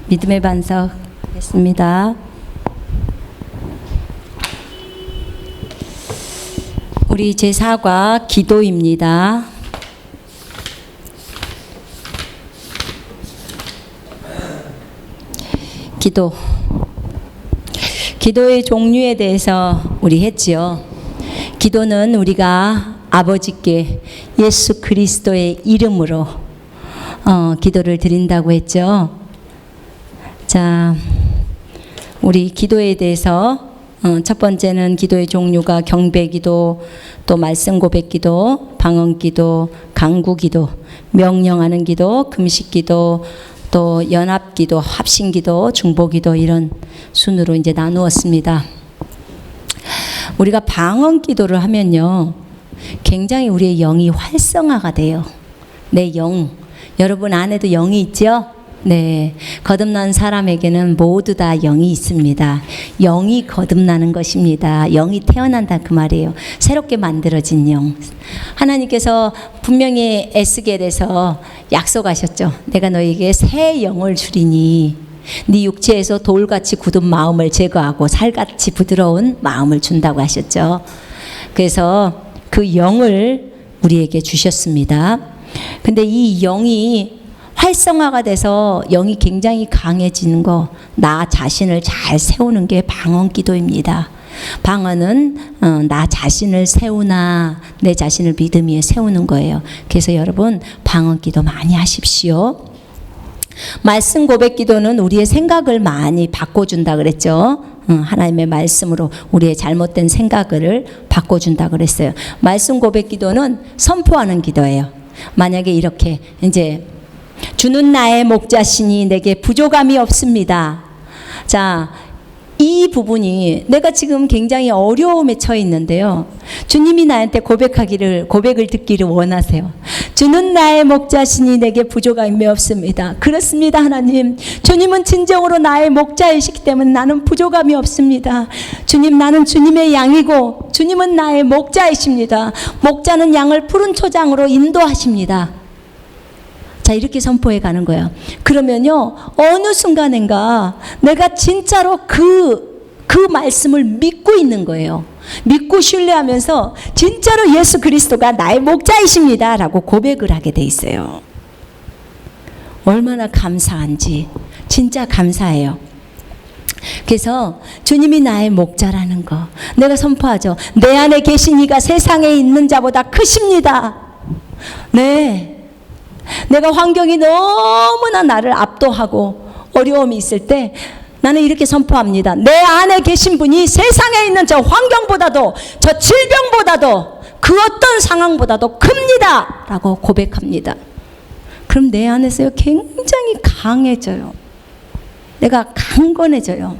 믿음의 반석 하겠습니다. 우리 제4과 기도입니다. 기도의 종류에 대해서 우리 했지요. 기도는 우리가 아버지께 예수 그리스도의 이름으로 기도를 드린다고 했죠. 자, 우리 기도에 대해서 첫 번째는 기도의 종류가 경배기도, 또 말씀 고백기도, 방언기도, 간구기도, 명령하는 기도, 금식기도, 또 연합기도, 합심기도, 중보기도 이런 순으로 이제 나누었습니다. 우리가 방언기도를 하면요, 굉장히 우리의 영이 활성화가 돼요. 내 영, 여러분 안에도 영이 있죠? 네, 거듭난 사람에게는 모두 다 영이 있습니다. 영이 거듭나는 것입니다. 영이 태어난다 그 말이에요. 새롭게 만들어진 영. 하나님께서 분명히 에스겔에서 약속하셨죠. 내가 너에게 새 영을 주리니 네 육체에서 돌같이 굳은 마음을 제거하고 살같이 부드러운 마음을 준다고 하셨죠. 그래서 그 영을 우리에게 주셨습니다. 근데 이 영이 활성화가 돼서 영이 굉장히 강해지는 거, 나 자신을 잘 세우는 게 방언기도입니다. 방언은 나 자신을 세우나 내 자신을 믿음 위에 세우는 거예요. 그래서 여러분 방언기도 많이 하십시오. 말씀 고백기도는 우리의 생각을 많이 바꿔준다 그랬죠. 하나님의 말씀으로 우리의 잘못된 생각을 바꿔준다 그랬어요. 말씀 고백기도는 선포하는 기도예요. 만약에 이렇게 이제 주는 나의 목자시니 내게 부족함이 없습니다. 자, 이 부분이 내가 지금 굉장히 어려움에 처해 있는데요. 주님이 나한테 고백을 듣기를 원하세요. 주는 나의 목자시니 내게 부족함이 없습니다. 그렇습니다, 하나님. 주님은 진정으로 나의 목자이시기 때문에 나는 부족함이 없습니다. 주님, 나는 주님의 양이고 주님은 나의 목자이십니다. 목자는 양을 푸른 초장으로 인도하십니다. 자, 이렇게 선포해 가는 거예요. 그러면요, 어느 순간인가 내가 진짜로 그 말씀을 믿고 있는 거예요. 믿고 신뢰하면서 진짜로 예수 그리스도가 나의 목자이십니다 라고 고백을 하게 돼 있어요. 얼마나 감사한지, 진짜 감사해요. 그래서 주님이 나의 목자라는 거 내가 선포하죠. 내 안에 계신 이가 세상에 있는 자보다 크십니다. 네, 내가 환경이 너무나 나를 압도하고 어려움이 있을 때 나는 이렇게 선포합니다. 내 안에 계신 분이 세상에 있는 저 환경보다도, 저 질병보다도, 그 어떤 상황보다도 큽니다 라고 고백합니다. 그럼 내 안에서요 굉장히 강해져요. 내가 강건해져요.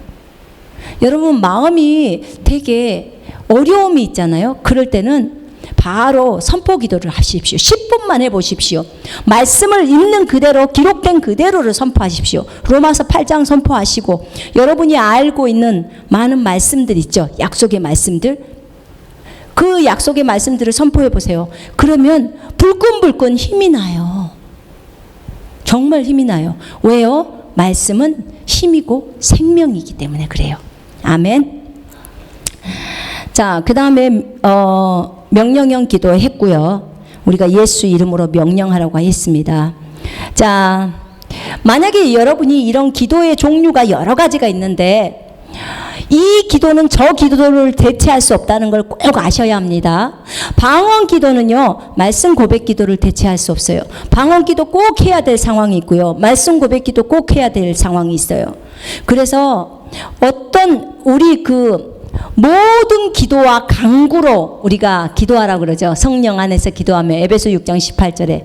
여러분 마음이 되게 어려움이 있잖아요. 그럴 때는 바로 선포 기도를 하십시오. 10분만 해보십시오. 말씀을 있는 그대로, 기록된 그대로를 선포하십시오. 로마서 8장 선포하시고 여러분이 알고 있는 많은 말씀들 있죠. 약속의 말씀들. 그 약속의 말씀들을 선포해 보세요. 그러면 불끈불끈 힘이 나요. 정말 힘이 나요. 왜요? 말씀은 힘이고 생명이기 때문에 그래요. 아멘. 자, 그 다음에 명령형 기도했고요. 우리가 예수 이름으로 명령하라고 했습니다. 자, 만약에 여러분이 이런 기도의 종류가 여러 가지가 있는데 이 기도는 저 기도를 대체할 수 없다는 걸 꼭 아셔야 합니다. 방언 기도는요, 말씀 고백 기도를 대체할 수 없어요. 방언 기도 꼭 해야 될 상황이 있고요. 말씀 고백 기도 꼭 해야 될 상황이 있어요. 그래서 우리 모든 기도와 간구로 우리가 기도하라고 그러죠. 성령 안에서 기도하며 에베소 6장 18절에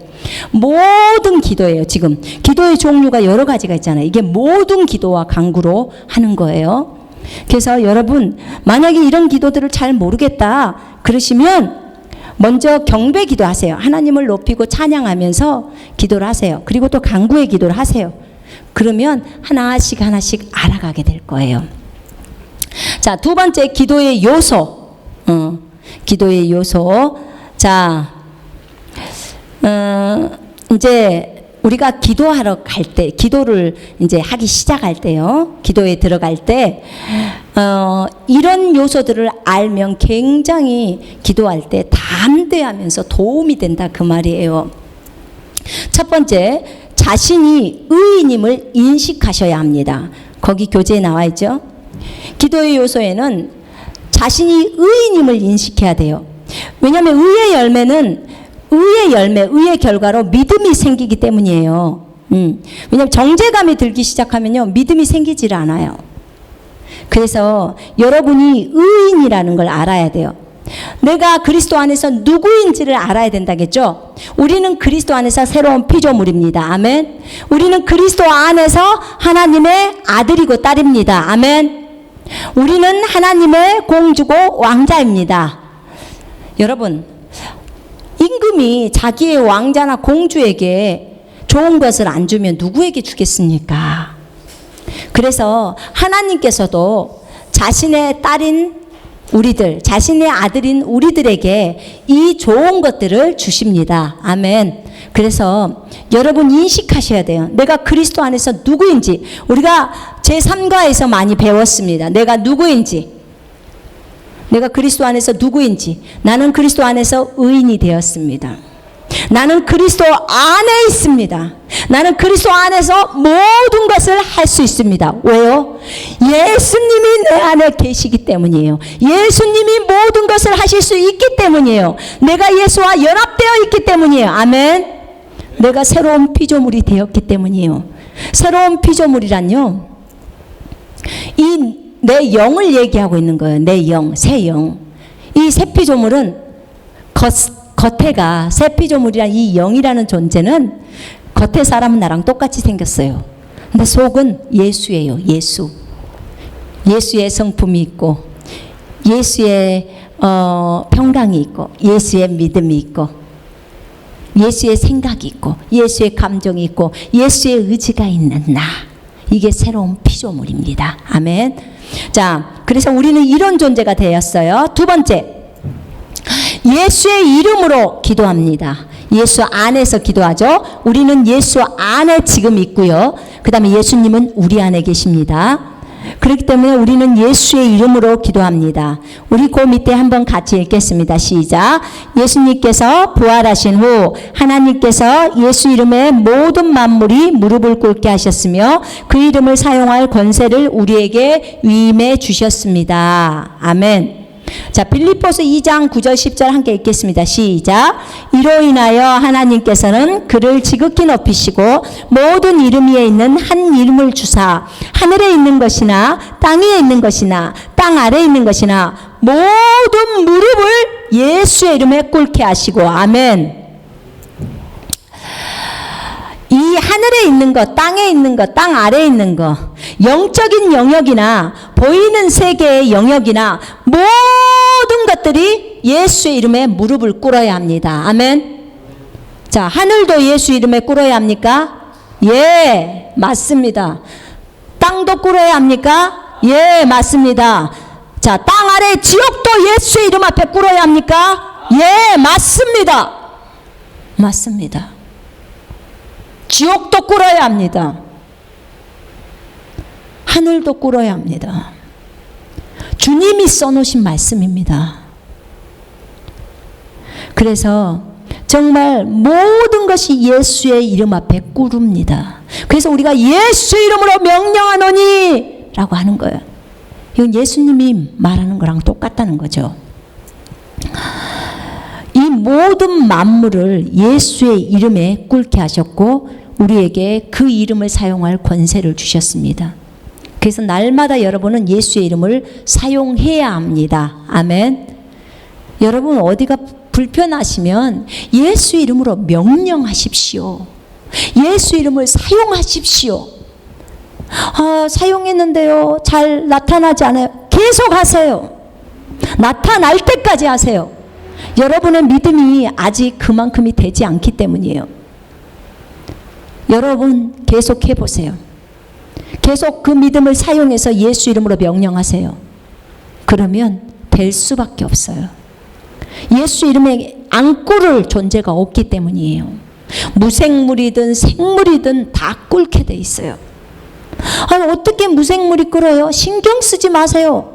모든 기도예요. 지금 기도의 종류가 여러 가지가 있잖아요. 이게 모든 기도와 간구로 하는 거예요. 그래서 여러분 만약에 이런 기도들을 잘 모르겠다 그러시면 먼저 경배 기도하세요. 하나님을 높이고 찬양하면서 기도를 하세요. 그리고 또 간구의 기도를 하세요. 그러면 하나씩 알아가게 될 거예요. 자, 두 번째 기도의 요소. 기도의 요소. 자, 이제 우리가 기도하러 갈 때, 기도를 이제 하기 시작할 때요, 기도에 들어갈 때, 이런 요소들을 알면 굉장히 기도할 때 담대하면서 도움이 된다, 그 말이에요. 첫 번째, 자신이 의인임을 인식하셔야 합니다. 거기 교재에 나와 있죠. 기도의 요소에는 자신이 의인임을 인식해야 돼요. 왜냐하면 의의 열매는 의의 결과로 믿음이 생기기 때문이에요. 왜냐하면 정죄감이 들기 시작하면요, 믿음이 생기질 않아요. 그래서 여러분이 의인이라는 걸 알아야 돼요. 내가 그리스도 안에서 누구인지를 알아야 된다겠죠. 우리는 그리스도 안에서 새로운 피조물입니다. 아멘. 우리는 그리스도 안에서 하나님의 아들이고 딸입니다. 아멘. 우리는 하나님의 공주고 왕자입니다. 여러분, 임금이 자기의 왕자나 공주에게 좋은 것을 안 주면 누구에게 주겠습니까? 그래서 하나님께서도 자신의 딸인 우리들, 자신의 아들인 우리들에게 이 좋은 것들을 주십니다. 아멘. 그래서 여러분 인식하셔야 돼요. 내가 그리스도 안에서 누구인지. 우리가 제3과에서 많이 배웠습니다. 내가 누구인지. 내가 그리스도 안에서 누구인지. 나는 그리스도 안에서 의인이 되었습니다. 나는 그리스도 안에 있습니다. 나는 그리스도 안에서 모든 것을 할 수 있습니다. 왜요? 예수님이 내 안에 계시기 때문이에요. 예수님이 모든 것을 하실 수 있기 때문이에요. 내가 예수와 연합되어 있기 때문이에요. 아멘. 내가 새로운 피조물이 되었기 때문이에요. 새로운 피조물이란요, 이 내 영을 얘기하고 있는 거예요. 내 영, 새 영. 이 새 피조물은 겉에가, 새 피조물이란 이 영이라는 존재는 겉에 사람은 나랑 똑같이 생겼어요. 근데 속은 예수예요. 예수. 예수의 성품이 있고, 예수의 평강이 있고, 예수의 믿음이 있고, 예수의 생각이 있고, 예수의 감정이 있고, 예수의 의지가 있는 나. 이게 새로운 피조물입니다. 아멘. 자, 그래서 우리는 이런 존재가 되었어요. 두 번째, 예수의 이름으로 기도합니다. 예수 안에서 기도하죠. 우리는 예수 안에 지금 있고요. 그 다음에 예수님은 우리 안에 계십니다. 그렇기 때문에 우리는 예수의 이름으로 기도합니다. 우리 그 밑에 한번 같이 읽겠습니다. 시작. 예수님께서 부활하신 후 하나님께서 예수 이름에 모든 만물이 무릎을 꿇게 하셨으며 그 이름을 사용할 권세를 우리에게 위임해 주셨습니다. 아멘. 자, 빌립보서 2장 9절 10절 함께 읽겠습니다. 시작. 이로 인하여 하나님께서는 그를 지극히 높이시고 모든 이름 위에 있는 한 이름을 주사 하늘에 있는 것이나 땅 위에 있는 것이나 땅 아래에 있는 것이나 모든 무릎을 예수의 이름에 꿇게 하시고. 아멘. 이 하늘에 있는 것, 땅에 있는 것, 땅 아래에 있는 것, 영적인 영역이나 보이는 세계의 영역이나 모든 것들이 예수의 이름에 무릎을 꿇어야 합니다. 아멘. 자, 하늘도 예수 이름에 꿇어야 합니까? 예, 맞습니다. 땅도 꿇어야 합니까? 예, 맞습니다. 자, 땅 아래 지옥도 예수의 이름 앞에 꿇어야 합니까? 예, 맞습니다. 맞습니다. 지옥도 꿇어야 합니다. 하늘도 꿇어야 합니다. 주님이 써놓으신 말씀입니다. 그래서 정말 모든 것이 예수의 이름 앞에 꿇습니다. 그래서 우리가 예수 이름으로 명령하노니 라고 하는 거예요. 이건 예수님이 말하는 거랑 똑같다는 거죠. 이 모든 만물을 예수의 이름에 꿇게 하셨고 우리에게 그 이름을 사용할 권세를 주셨습니다. 그래서 날마다 여러분은 예수의 이름을 사용해야 합니다. 아멘. 여러분 어디가 불편하시면 예수 이름으로 명령하십시오. 예수 이름을 사용하십시오. 사용했는데요, 잘 나타나지 않아요. 계속 하세요. 나타날 때까지 하세요. 여러분의 믿음이 아직 그만큼이 되지 않기 때문이에요. 여러분 계속 해보세요. 계속 그 믿음을 사용해서 예수 이름으로 명령하세요. 그러면 될 수밖에 없어요. 예수 이름에 안 꿇을 존재가 없기 때문이에요. 무생물이든 생물이든 다 끓게 돼 있어요. 아니, 어떻게 무생물이 끓어요? 신경 쓰지 마세요.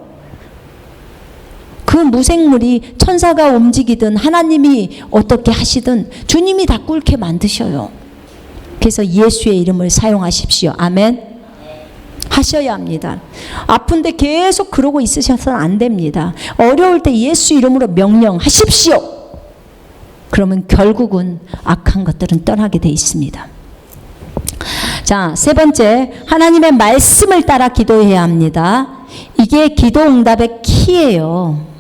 그 무생물이 천사가 움직이든 하나님이 어떻게 하시든 주님이 다 끓게 만드셔요. 그래서 예수의 이름을 사용하십시오. 아멘. 하셔야 합니다. 아픈데 계속 그러고 있으셔서는 안 됩니다. 어려울 때 예수 이름으로 명령하십시오. 그러면 결국은 악한 것들은 떠나게 돼 있습니다. 자, 세 번째, 하나님의 말씀을 따라 기도해야 합니다. 이게 기도 응답의 키예요.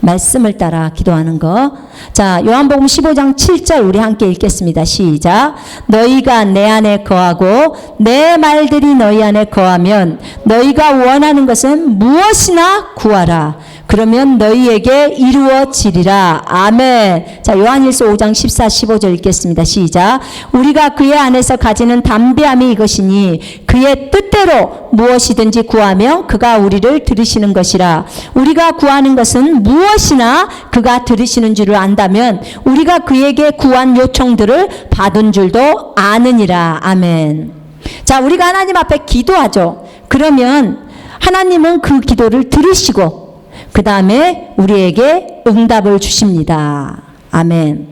말씀을 따라 기도하는 거. 자, 요한복음 15장 7절 우리 함께 읽겠습니다. 시작. 너희가 내 안에 거하고 내 말들이 너희 안에 거하면 너희가 원하는 것은 무엇이나 구하라. 그러면 너희에게 이루어지리라. 아멘. 자, 요한일서 5장 14, 15절 읽겠습니다. 시작. 우리가 그의 안에서 가지는 담대함이 이것이니 그의 뜻대로 무엇이든지 구하면 그가 우리를 들으시는 것이라. 우리가 구하는 것은 무엇이나 그가 들으시는 줄을 안다면 우리가 그에게 구한 요청들을 받은 줄도 아느니라. 아멘. 자, 우리가 하나님 앞에 기도하죠. 그러면 하나님은 그 기도를 들으시고 그 다음에 우리에게 응답을 주십니다. 아멘.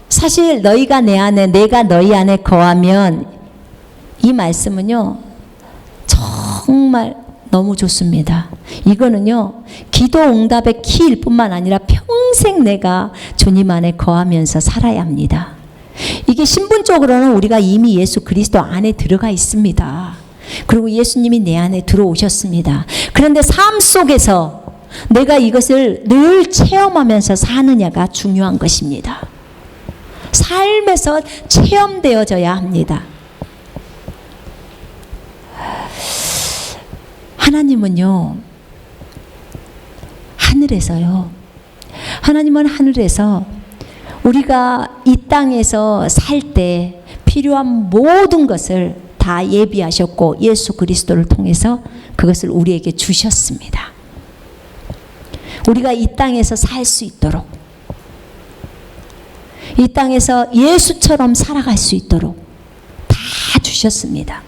사실 너희가 내 안에 내가 너희 안에 거하면 이 말씀은요 정말 너무 좋습니다. 이거는요 기도 응답의 키일 뿐만 아니라 평생 내가 주님 안에 거하면서 살아야 합니다. 이게 신분적으로는 우리가 이미 예수 그리스도 안에 들어가 있습니다. 그리고 예수님이 내 안에 들어오셨습니다. 그런데 삶 속에서 내가 이것을 늘 체험하면서 사느냐가 중요한 것입니다. 삶에서 체험되어져야 합니다. 하나님은요, 하나님은 하늘에서 우리가 이 땅에서 살 때 필요한 모든 것을 다 예비하셨고 예수 그리스도를 통해서 그것을 우리에게 주셨습니다. 우리가 이 땅에서 살 수 있도록, 이 땅에서 예수처럼 살아갈 수 있도록 다 주셨습니다.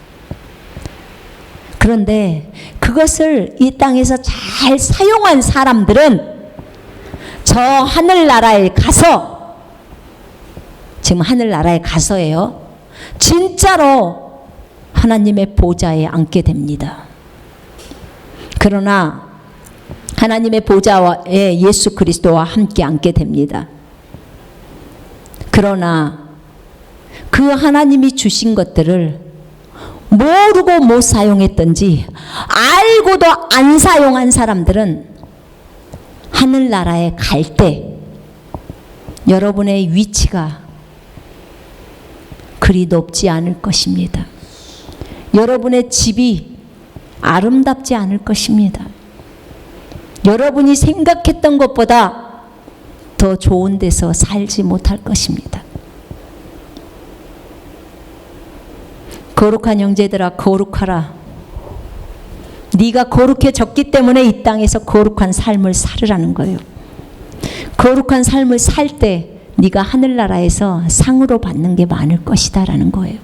그런데 그것을 이 땅에서 잘 사용한 사람들은 저 하늘나라에 가서, 지금 하늘나라에 가서예요, 진짜로 하나님의 보좌에 앉게 됩니다. 그러나 하나님의 보좌에 예수 그리스도와 함께 앉게 됩니다. 그러나 그 하나님이 주신 것들을 모르고 못 사용했던지 알고도 안 사용한 사람들은 하늘나라에 갈 때 여러분의 위치가 그리 높지 않을 것입니다. 여러분의 집이 아름답지 않을 것입니다. 여러분이 생각했던 것보다 더 좋은 데서 살지 못할 것입니다. 거룩한 형제들아, 거룩하라. 네가 거룩해졌기 때문에 이 땅에서 거룩한 삶을 살으라는 거예요. 거룩한 삶을 살 때 네가 하늘나라에서 상으로 받는 게 많을 것이다 라는 거예요.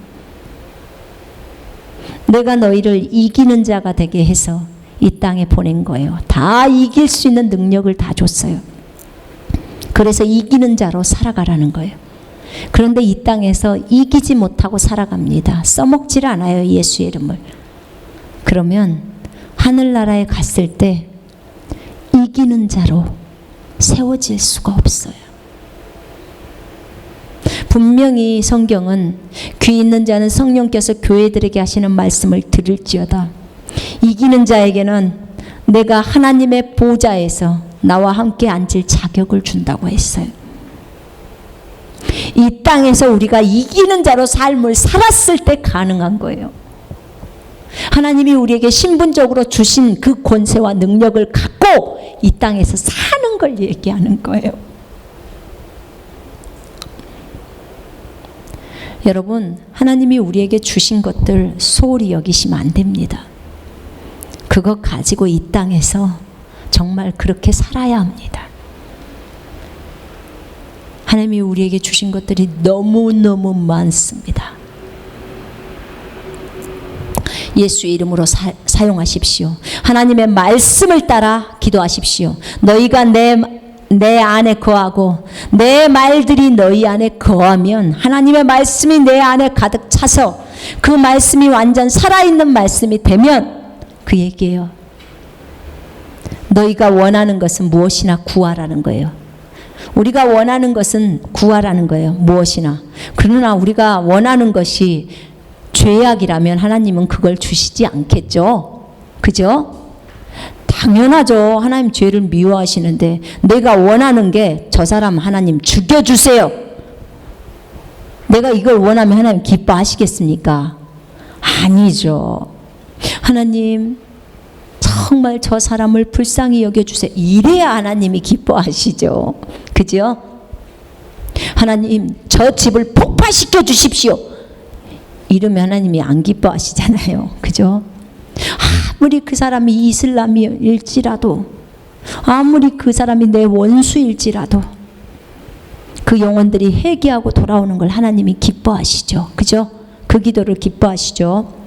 내가 너희를 이기는 자가 되게 해서 이 땅에 보낸 거예요. 다 이길 수 있는 능력을 다 줬어요. 그래서 이기는 자로 살아가라는 거예요. 그런데 이 땅에서 이기지 못하고 살아갑니다. 써먹질 않아요, 예수의 이름을. 그러면 하늘나라에 갔을 때 이기는 자로 세워질 수가 없어요. 분명히 성경은 귀 있는 자는 성령께서 교회들에게 하시는 말씀을 들을지어다. 이기는 자에게는 내가 하나님의 보좌에서 나와 함께 앉을 자격을 준다고 했어요. 이 땅에서 우리가 이기는 자로 삶을 살았을 때 가능한 거예요. 하나님이 우리에게 신분적으로 주신 그 권세와 능력을 갖고 이 땅에서 사는 걸 얘기하는 거예요. 여러분, 하나님이 우리에게 주신 것들 소홀히 여기시면 안 됩니다. 그거 가지고 이 땅에서 정말 그렇게 살아야 합니다. 하나님이 우리에게 주신 것들이 너무너무 많습니다. 예수의 이름으로 사용하십시오. 하나님의 말씀을 따라 기도하십시오. 너희가 내 안에 거하고 내 말들이 너희 안에 거하면, 하나님의 말씀이 내 안에 가득 차서 그 말씀이 완전 살아있는 말씀이 되면 그 얘기예요. 너희가 원하는 것은 무엇이나 구하라는 거예요. 우리가 원하는 것은 구하라는 거예요. 무엇이나. 그러나 우리가 원하는 것이 죄악이라면 하나님은 그걸 주시지 않겠죠. 그죠? 당연하죠. 하나님 죄를 미워하시는데 내가 원하는 게 저 사람 하나님 죽여주세요. 내가 이걸 원하면 하나님 기뻐하시겠습니까? 아니죠. 하나님 정말 저 사람을 불쌍히 여겨주세요. 이래야 하나님이 기뻐하시죠. 그죠? 하나님 저 집을 폭파시켜 주십시오. 이러면 하나님이 안 기뻐하시잖아요. 그죠? 아무리 그 사람이 이슬람일지라도, 아무리 그 사람이 내 원수일지라도 그 영혼들이 회개하고 돌아오는 걸 하나님이 기뻐하시죠. 그죠? 그 기도를 기뻐하시죠.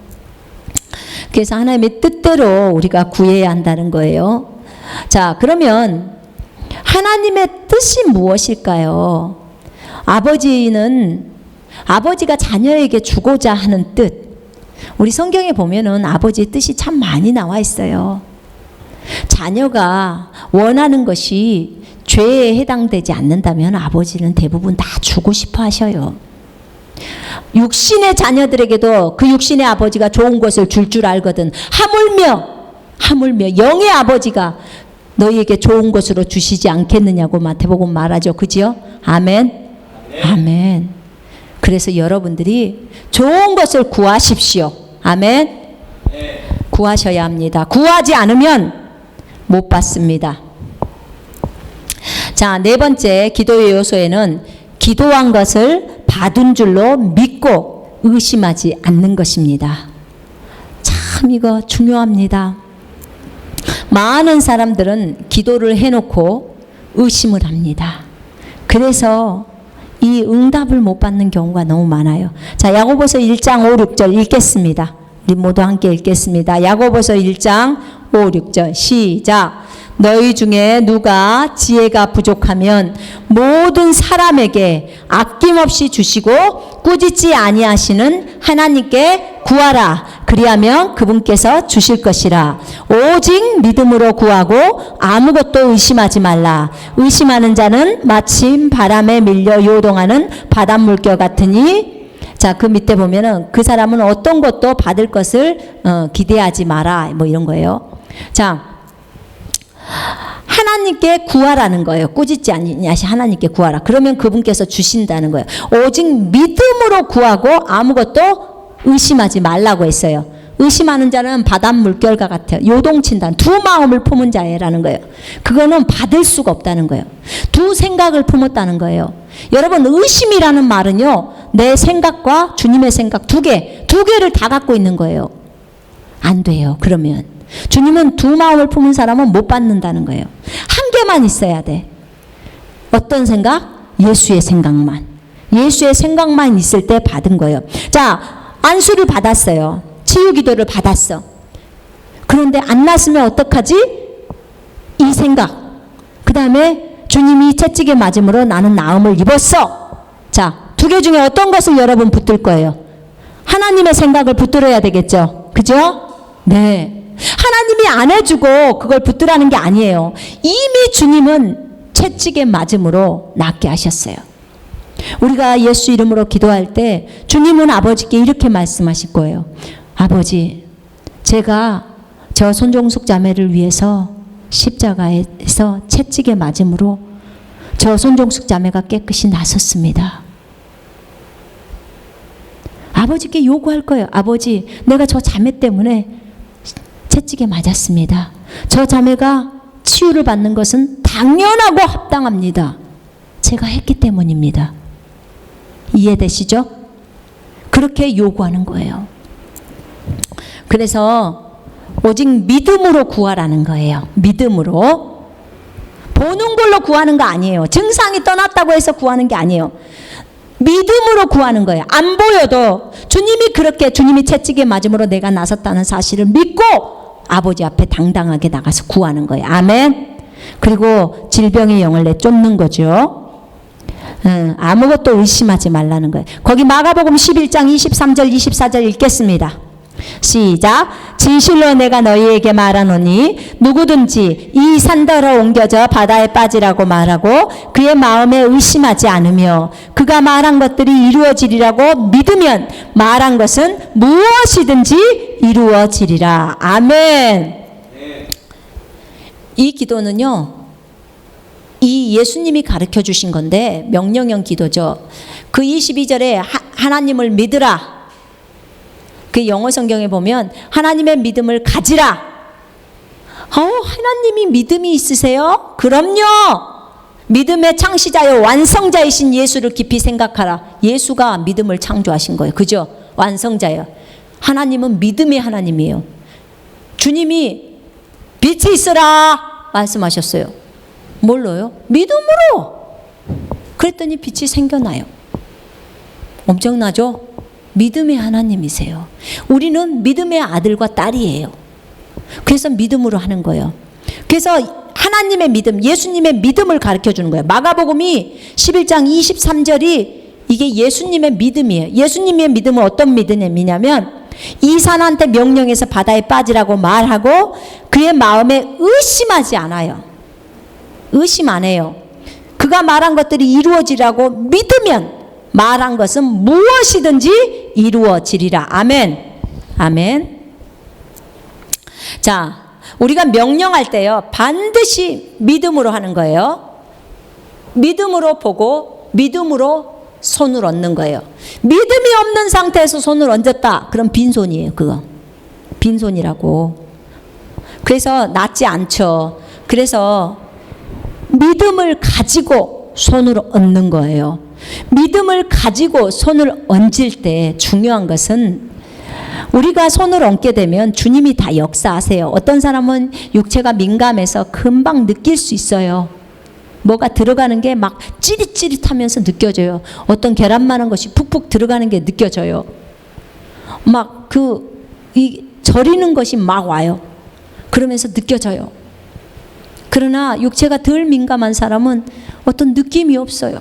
그래서 하나님의 뜻대로 우리가 구해야 한다는 거예요. 자, 그러면 하나님의 뜻이 무엇일까요? 아버지가 자녀에게 주고자 하는 뜻. 우리 성경에 보면은 아버지의 뜻이 참 많이 나와 있어요. 자녀가 원하는 것이 죄에 해당되지 않는다면 아버지는 대부분 다 주고 싶어 하셔요. 육신의 자녀들에게도 그 육신의 아버지가 좋은 것을 줄 알거든. 하물며 영의 아버지가 너희에게 좋은 것으로 주시지 않겠느냐고 마태복음 말하죠. 그지요? 아멘. 아멘. 그래서 여러분들이 좋은 것을 구하십시오. 아멘. 구하셔야 합니다. 구하지 않으면 못 받습니다. 자, 네 번째 기도의 요소에는 기도한 것을 받은 줄로 믿고 의심하지 않는 것입니다. 참 이거 중요합니다. 많은 사람들은 기도를 해놓고 의심을 합니다. 그래서 이 응답을 못 받는 경우가 너무 많아요. 자, 야고보서 1장 5, 6절 읽겠습니다. 우리 모두 함께 읽겠습니다. 야고보서 1장 5, 6절 시작. 너희 중에 누가 지혜가 부족하면 모든 사람에게 아낌없이 주시고 꾸짖지 아니하시는 하나님께 구하라. 그리하면 그분께서 주실 것이라. 오직 믿음으로 구하고 아무것도 의심하지 말라. 의심하는 자는 마침 바람에 밀려 요동하는 바닷물결 같으니. 자, 그 밑에 보면은 그 사람은 어떤 것도 받을 것을 기대하지 마라. 뭐 이런 거예요. 자, 하나님께 구하라는 거예요. 꾸짖지 아니하시 하나님께 구하라. 그러면 그분께서 주신다는 거예요. 오직 믿음으로 구하고 아무것도 의심하지 말라고 했어요. 의심하는 자는 바닷물결과 같아요. 요동친다는 두 마음을 품은 자라는 거예요. 그거는 받을 수가 없다는 거예요. 두 생각을 품었다는 거예요. 여러분, 의심이라는 말은요, 내 생각과 주님의 생각 두 개를 다 갖고 있는 거예요. 안 돼요. 그러면 주님은 두 마음을 품은 사람은 못 받는다는 거예요. 한 개만 있어야 돼. 어떤 생각? 예수의 생각만. 예수의 생각만 있을 때 받은 거예요. 자, 안수를 받았어요. 치유 기도를 받았어. 그런데 안 났으면 어떡하지? 이 생각. 그 다음에 주님이 채찍에 맞음으로 나는 나음을 입었어. 자, 두 개 중에 어떤 것을 여러분 붙들 거예요? 하나님의 생각을 붙들어야 되겠죠. 그죠? 네. 하나님이 안 해주고 그걸 붙들라는 게 아니에요. 이미 주님은 채찍에 맞음으로 낫게 하셨어요. 우리가 예수 이름으로 기도할 때 주님은 아버지께 이렇게 말씀하실 거예요. 아버지, 제가 저 손종숙 자매를 위해서 십자가에서 채찍에 맞음으로 저 손종숙 자매가 깨끗이 나섰습니다. 아버지께 요구할 거예요. 아버지, 내가 저 자매 때문에 채찍에 맞았습니다. 저 자매가 치유를 받는 것은 당연하고 합당합니다. 제가 했기 때문입니다. 이해되시죠? 그렇게 요구하는 거예요. 그래서 오직 믿음으로 구하라는 거예요. 믿음으로. 보는 걸로 구하는 거 아니에요. 증상이 떠났다고 해서 구하는 게 아니에요. 믿음으로 구하는 거예요. 안 보여도 주님이 그렇게 주님이 채찍에 맞음으로 내가 나섰다는 사실을 믿고 아버지 앞에 당당하게 나가서 구하는 거예요. 아멘. 그리고 질병의 영을 내쫓는 거죠. 아무것도 의심하지 말라는 거예요. 거기 마가복음 11장 23절 24절 읽겠습니다. 시작. 진실로 내가 너희에게 말하노니 누구든지 이 산더러 옮겨져 바다에 빠지라고 말하고 그의 마음에 의심하지 않으며 그가 말한 것들이 이루어지리라고 믿으면 말한 것은 무엇이든지 이루어지리라. 아멘. 이 기도는요, 이 예수님이 가르쳐 주신 건데 명령형 기도죠. 그 22절에 하나님을 믿으라. 그 영어 성경에 보면 하나님의 믿음을 가지라. 하나님이 믿음이 있으세요? 그럼요. 믿음의 창시자요 완성자이신 예수를 깊이 생각하라. 예수가 믿음을 창조하신 거예요. 그죠? 완성자예요. 하나님은 믿음의 하나님이에요. 주님이 빛이 있으라 말씀하셨어요. 뭘로요? 믿음으로. 그랬더니 빛이 생겨나요. 엄청나죠? 믿음의 하나님이세요. 우리는 믿음의 아들과 딸이에요. 그래서 믿음으로 하는 거예요. 그래서 하나님의 믿음, 예수님의 믿음을 가르쳐 주는 거예요. 마가복음이 11장 23절이 이게 예수님의 믿음이에요. 예수님의 믿음은 어떤 믿음이냐면 이 산한테 명령해서 바다에 빠지라고 말하고 그의 마음에 의심하지 않아요. 의심 안 해요. 그가 말한 것들이 이루어지라고 믿으면 말한 것은 무엇이든지 이루어지리라. 아멘. 아멘. 자, 우리가 명령할 때요, 반드시 믿음으로 하는 거예요. 믿음으로 보고 믿음으로 손을 얹는 거예요. 믿음이 없는 상태에서 손을 얹었다. 그럼 빈손이에요. 그거 빈손이라고. 그래서 낫지 않죠. 그래서 믿음을 가지고 손을 얹는 거예요. 믿음을 가지고 손을 얹을 때 중요한 것은 우리가 손을 얹게 되면 주님이 다 역사하세요. 어떤 사람은 육체가 민감해서 금방 느낄 수 있어요. 뭐가 들어가는 게 막 찌릿찌릿하면서 느껴져요. 어떤 계란만한 것이 푹푹 들어가는 게 느껴져요. 막 저리는 것이 막 와요. 그러면서 느껴져요. 그러나 육체가 덜 민감한 사람은 어떤 느낌이 없어요.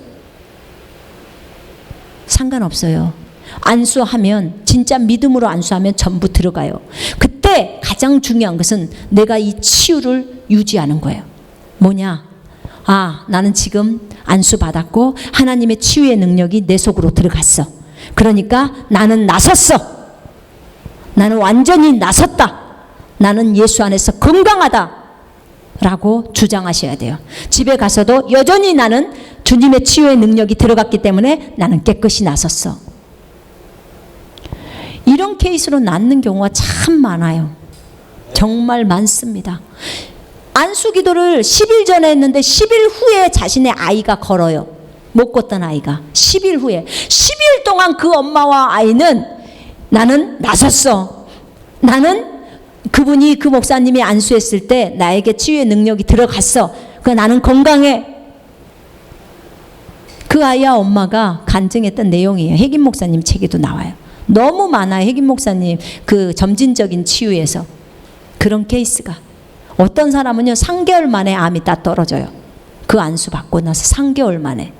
상관없어요. 안수하면, 진짜 믿음으로 안수하면 전부 들어가요. 그때 가장 중요한 것은 내가 이 치유를 유지하는 거예요. 뭐냐? 나는 지금 안수 받았고 하나님의 치유의 능력이 내 속으로 들어갔어. 그러니까 나는 나섰어. 나는 완전히 나섰다. 나는 예수 안에서 건강하다. 라고 주장하셔야 돼요. 집에 가서도 여전히 나는 주님의 치유의 능력이 들어갔기 때문에 나는 깨끗이 나섰어. 이런 케이스로 낫는 경우가 참 많아요. 정말 많습니다. 안수 기도를 10일 전에 했는데 10일 후에 자신의 아이가 걸어요. 못 걷던 아이가 10일 후에 10일 동안 그 엄마와 아이는 나는 나섰어. 나는 그분이 그 목사님이 안수했을 때 나에게 치유의 능력이 들어갔어. 나는 건강해. 그 아이와 엄마가 간증했던 내용이에요. 핵임 목사님 책에도 나와요. 너무 많아요. 핵임 목사님 그 점진적인 치유에서 그런 케이스가. 어떤 사람은요 3개월 만에 암이 딱 떨어져요. 그 안수 받고 나서 3개월 만에.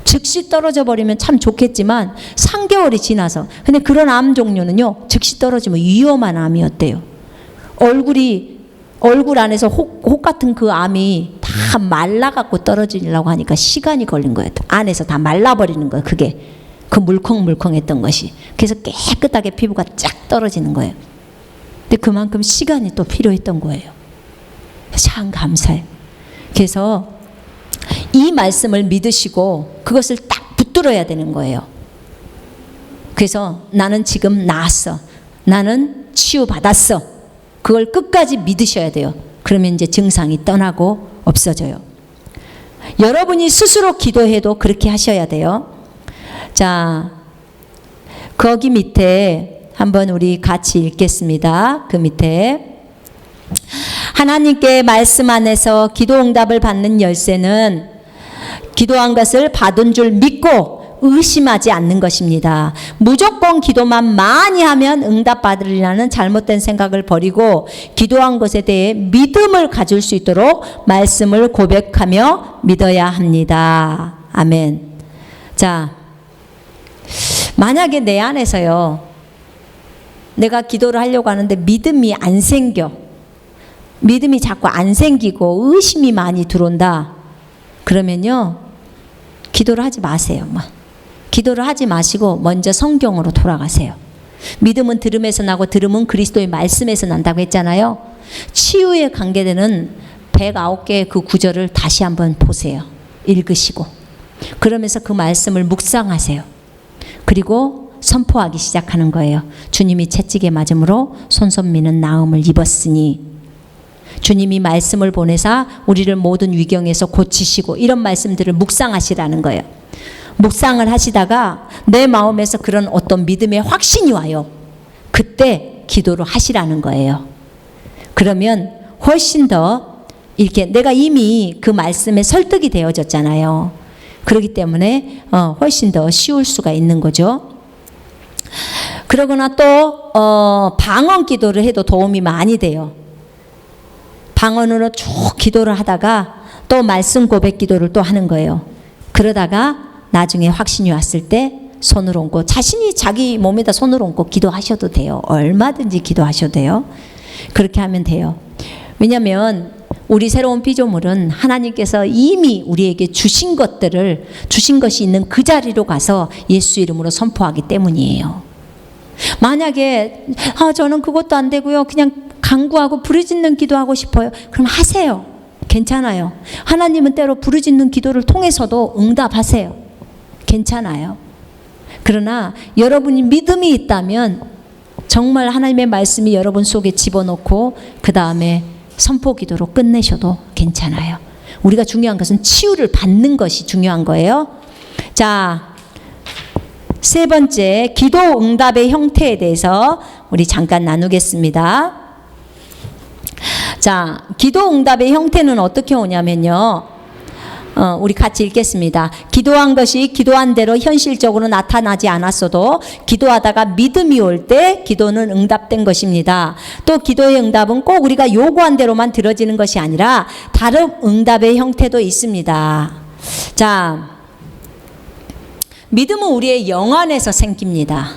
즉시 떨어져 버리면 참 좋겠지만 3개월이 지나서. 근데 그런 암 종류는요 즉시 떨어지면 위험한 암이었대요. 얼굴 안에서 혹 같은 그 암이 다 말라갖고 떨어지려고 하니까 시간이 걸린 거예요. 안에서 다 말라버리는 거예요. 그게 그 물컹물컹했던 것이. 그래서 깨끗하게 피부가 쫙 떨어지는 거예요. 근데 그만큼 시간이 또 필요했던 거예요. 참 감사해요. 그래서 이 말씀을 믿으시고 그것을 딱 붙들어야 되는 거예요. 그래서 나는 지금 나았어. 나는 치유받았어. 그걸 끝까지 믿으셔야 돼요. 그러면 이제 증상이 떠나고 없어져요. 여러분이 스스로 기도해도 그렇게 하셔야 돼요. 자, 거기 밑에 한번 우리 같이 읽겠습니다. 그 밑에 하나님께 말씀 안에서 기도 응답을 받는 열쇠는 기도한 것을 받은 줄 믿고 의심하지 않는 것입니다. 무조건 기도만 많이 하면 응답받으리라는 잘못된 생각을 버리고 기도한 것에 대해 믿음을 가질 수 있도록 말씀을 고백하며 믿어야 합니다. 아멘. 자, 만약에 내 안에서요, 내가 기도를 하려고 하는데 믿음이 안 생겨. 믿음이 자꾸 안 생기고 의심이 많이 들어온다. 그러면요, 기도를 하지 마세요. 기도를 하지 마시고 먼저 성경으로 돌아가세요. 믿음은 들음에서 나고 들음은 그리스도의 말씀에서 난다고 했잖아요. 치유에 관계되는 109개의 그 구절을 다시 한번 보세요. 읽으시고. 그러면서 그 말씀을 묵상하세요. 그리고 선포하기 시작하는 거예요. 주님이 채찍에 맞음으로 손선미는 나음을 입었으니, 주님이 말씀을 보내사 우리를 모든 위경에서 고치시고, 이런 말씀들을 묵상하시라는 거예요. 묵상을 하시다가 내 마음에서 그런 어떤 믿음의 확신이 와요. 그때 기도를 하시라는 거예요. 그러면 훨씬 더 이렇게 내가 이미 그 말씀에 설득이 되어졌잖아요. 그렇기 때문에 훨씬 더 쉬울 수가 있는 거죠. 그러거나 또 방언 기도를 해도 도움이 많이 돼요. 방언으로 쭉 기도를 하다가 또 말씀 고백 기도를 또 하는 거예요. 그러다가 나중에 확신이 왔을 때 손을 얹고, 자신이 자기 몸에다 손을 얹고 기도하셔도 돼요. 얼마든지 기도하셔도 돼요. 그렇게 하면 돼요. 왜냐하면 우리 새로운 피조물은 하나님께서 이미 우리에게 주신 것들을, 주신 것이 있는 그 자리로 가서 예수 이름으로 선포하기 때문이에요. 만약에 저는 그것도 안 되고요, 그냥 간구하고 부르짖는 기도하고 싶어요. 그럼 하세요. 괜찮아요. 하나님은 때로 부르짖는 기도를 통해서도 응답하세요. 괜찮아요. 그러나 여러분이 믿음이 있다면 정말 하나님의 말씀이 여러분 속에 집어넣고 그 다음에 선포 기도로 끝내셔도 괜찮아요. 우리가 중요한 것은 치유를 받는 것이 중요한 거예요. 자, 세 번째, 기도 응답의 형태에 대해서 우리 잠깐 나누겠습니다. 자, 기도 응답의 형태는 어떻게 오냐면요, 우리 같이 읽겠습니다. 기도한 것이 기도한 대로 현실적으로 나타나지 않았어도 기도하다가 믿음이 올 때 기도는 응답된 것입니다. 또 기도의 응답은 꼭 우리가 요구한 대로만 들어지는 것이 아니라 다른 응답의 형태도 있습니다. 자, 믿음은 우리의 영 안에서 생깁니다.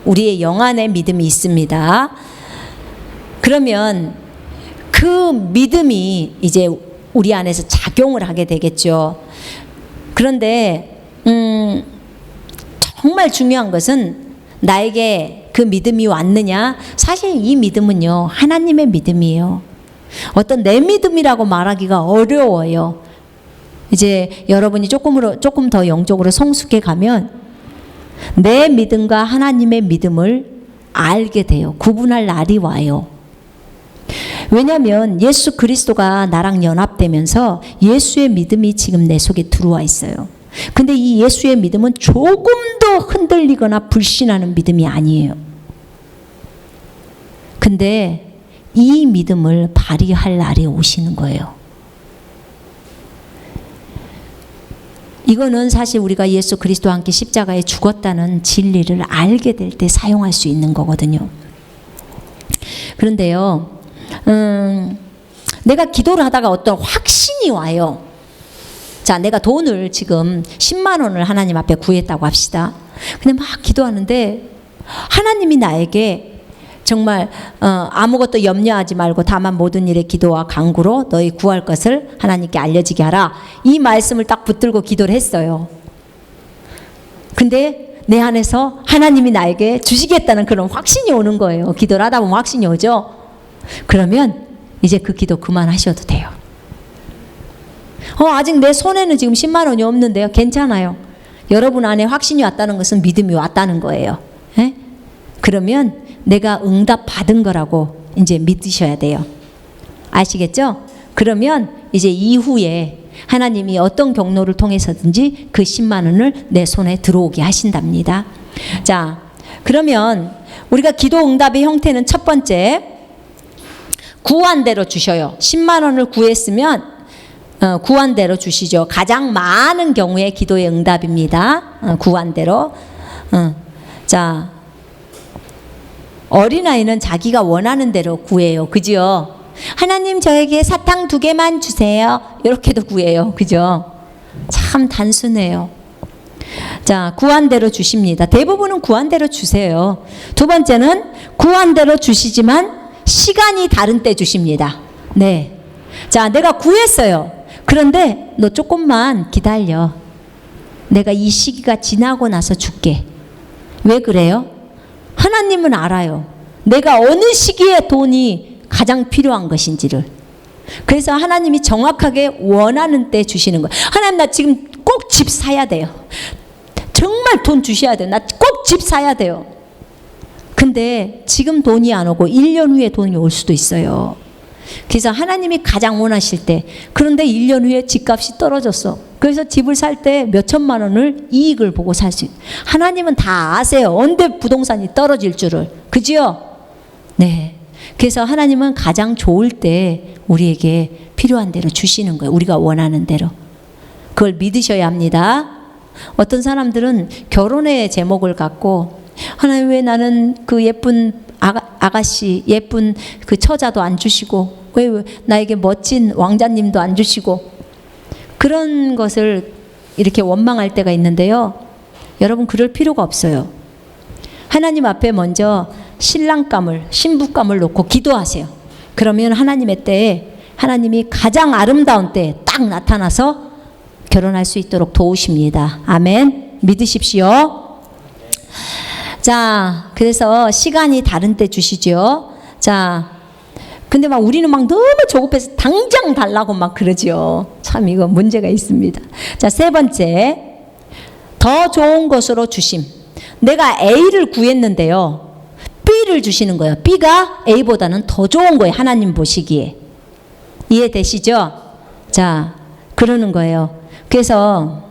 우리의 영 안에 믿음이 있습니다. 그러면 그 믿음이 이제 우리 안에서 작용을 하게 되겠죠. 그런데 정말 중요한 것은 나에게 그 믿음이 왔느냐? 사실 이 믿음은요, 하나님의 믿음이에요. 어떤 내 믿음이라고 말하기가 어려워요. 이제 여러분이 조금 더 영적으로 성숙해 가면 내 믿음과 하나님의 믿음을 알게 돼요. 구분할 날이 와요. 왜냐하면 예수 그리스도가 나랑 연합되면서 예수의 믿음이 지금 내 속에 들어와 있어요. 근데 이 예수의 믿음은 조금도 흔들리거나 불신하는 믿음이 아니에요. 근데 이 믿음을 발휘할 날이 오시는 거예요. 이거는 사실 우리가 예수 그리스도와 함께 십자가에 죽었다는 진리를 알게 될 때 사용할 수 있는 거거든요. 그런데요, 내가 기도를 하다가 어떤 확신이 와요. 자, 내가 돈을 지금 10만 원을 하나님 앞에 구했다고 합시다. 근데 막 기도하는데 하나님이 나에게 정말 아무것도 염려하지 말고 다만 모든 일에 기도와 간구로 너희 구할 것을 하나님께 알려지게 하라. 이 말씀을 딱 붙들고 기도를 했어요. 근데 내 안에서 하나님이 나에게 주시겠다는 그런 확신이 오는 거예요. 기도를 하다 보면 확신이 오죠. 그러면 이제 그 기도 그만하셔도 돼요. 아직 내 손에는 지금 10만 원이 없는데요. 괜찮아요. 여러분 안에 확신이 왔다는 것은 믿음이 왔다는 거예요. 에? 그러면 내가 응답 받은 거라고 이제 믿으셔야 돼요. 아시겠죠? 그러면 이제 이후에 하나님이 어떤 경로를 통해서든지 그 10만 원을 내 손에 들어오게 하신답니다. 자, 그러면 우리가 기도 응답의 형태는 첫 번째, 구한 대로 주셔요. 10만 원을 구했으면 구한 대로 주시죠. 가장 많은 경우에 기도의 응답입니다. 구한 대로. 자, 어린아이는 자기가 원하는 대로 구해요. 그죠? 하나님 저에게 사탕 2개만 주세요. 이렇게도 구해요. 그죠? 참 단순해요. 자, 구한 대로 주십니다. 대부분은 구한 대로 주세요. 두 번째는 구한 대로 주시지만 시간이 다른 때 주십니다. 네. 자, 내가 구했어요. 그런데 너 조금만 기다려. 내가 이 시기가 지나고 나서 줄게. 왜 그래요? 하나님은 알아요. 내가 어느 시기에 돈이 가장 필요한 것인지를. 그래서 하나님이 정확하게 원하는 때 주시는 거예요. 하나님 나 지금 꼭 집 사야 돼요. 정말 돈 주셔야 돼요. 나 꼭 집 사야 돼요. 근데 지금 돈이 안 오고 1년 후에 돈이 올 수도 있어요. 그래서 하나님이 가장 원하실 때, 그런데 1년 후에 집값이 떨어졌어. 그래서 집을 살 때 몇 천만 원을 이익을 보고 살 수 있어요. 하나님은 다 아세요. 언제 부동산이 떨어질 줄을. 그지요? 네. 그래서 하나님은 가장 좋을 때 우리에게 필요한 대로 주시는 거예요. 우리가 원하는 대로. 그걸 믿으셔야 합니다. 어떤 사람들은 결혼의 제목을 갖고 하나님 왜 나는 그 예쁜 아가씨, 예쁜 그 처자도 안 주시고 왜 나에게 멋진 왕자님도 안 주시고 그런 것을 이렇게 원망할 때가 있는데요. 여러분 그럴 필요가 없어요. 하나님 앞에 먼저 신랑감을, 신부감을 놓고 기도하세요. 그러면 하나님의 때에 하나님이 가장 아름다운 때에 딱 나타나서 결혼할 수 있도록 도우십니다. 아멘. 믿으십시오. 자, 그래서 시간이 다른 때 주시죠. 자, 근데 막 우리는 막 너무 조급해서 당장 달라고 막 그러죠. 참 이거 문제가 있습니다. 자, 세 번째, 더 좋은 것으로 주심. 내가 A를 구했는데요, B를 주시는 거예요. B가 A보다는 더 좋은 거예요. 하나님 보시기에. 이해되시죠? 자, 그러는 거예요. 그래서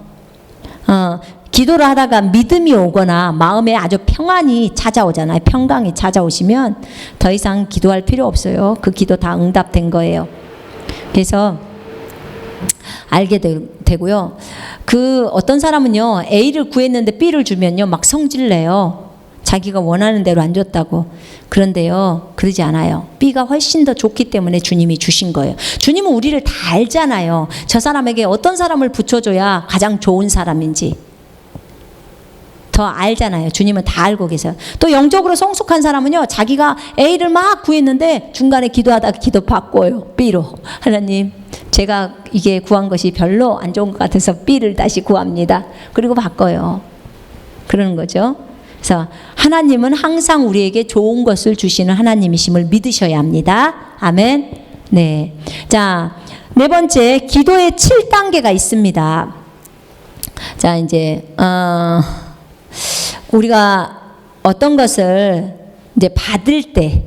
기도를 하다가 믿음이 오거나 마음에 아주 평안이 찾아오잖아요. 평강이 찾아오시면 더 이상 기도할 필요 없어요. 그 기도 다 응답된 거예요. 그래서 알게 되고요. 그 어떤 사람은요, A를 구했는데 B를 주면요, 막 성질내요. 자기가 원하는 대로 안 줬다고. 그런데요, 그러지 않아요. B가 훨씬 더 좋기 때문에 주님이 주신 거예요. 주님은 우리를 다 알잖아요. 저 사람에게 어떤 사람을 붙여줘야 가장 좋은 사람인지 더 알잖아요. 주님은 다 알고 계세요. 또 영적으로 성숙한 사람은요, 자기가 A를 막 구했는데 중간에 기도하다가 기도 바꿔요. B로. 하나님, 제가 이게 구한 것이 별로 안 좋은 것 같아서 B를 다시 구합니다. 그리고 바꿔요. 그러는 거죠. 그래서 하나님은 항상 우리에게 좋은 것을 주시는 하나님이심을 믿으셔야 합니다. 아멘. 네. 자, 네 번째, 기도의 7단계가 있습니다. 자, 이제 우리가 어떤 것을 이제 받을 때,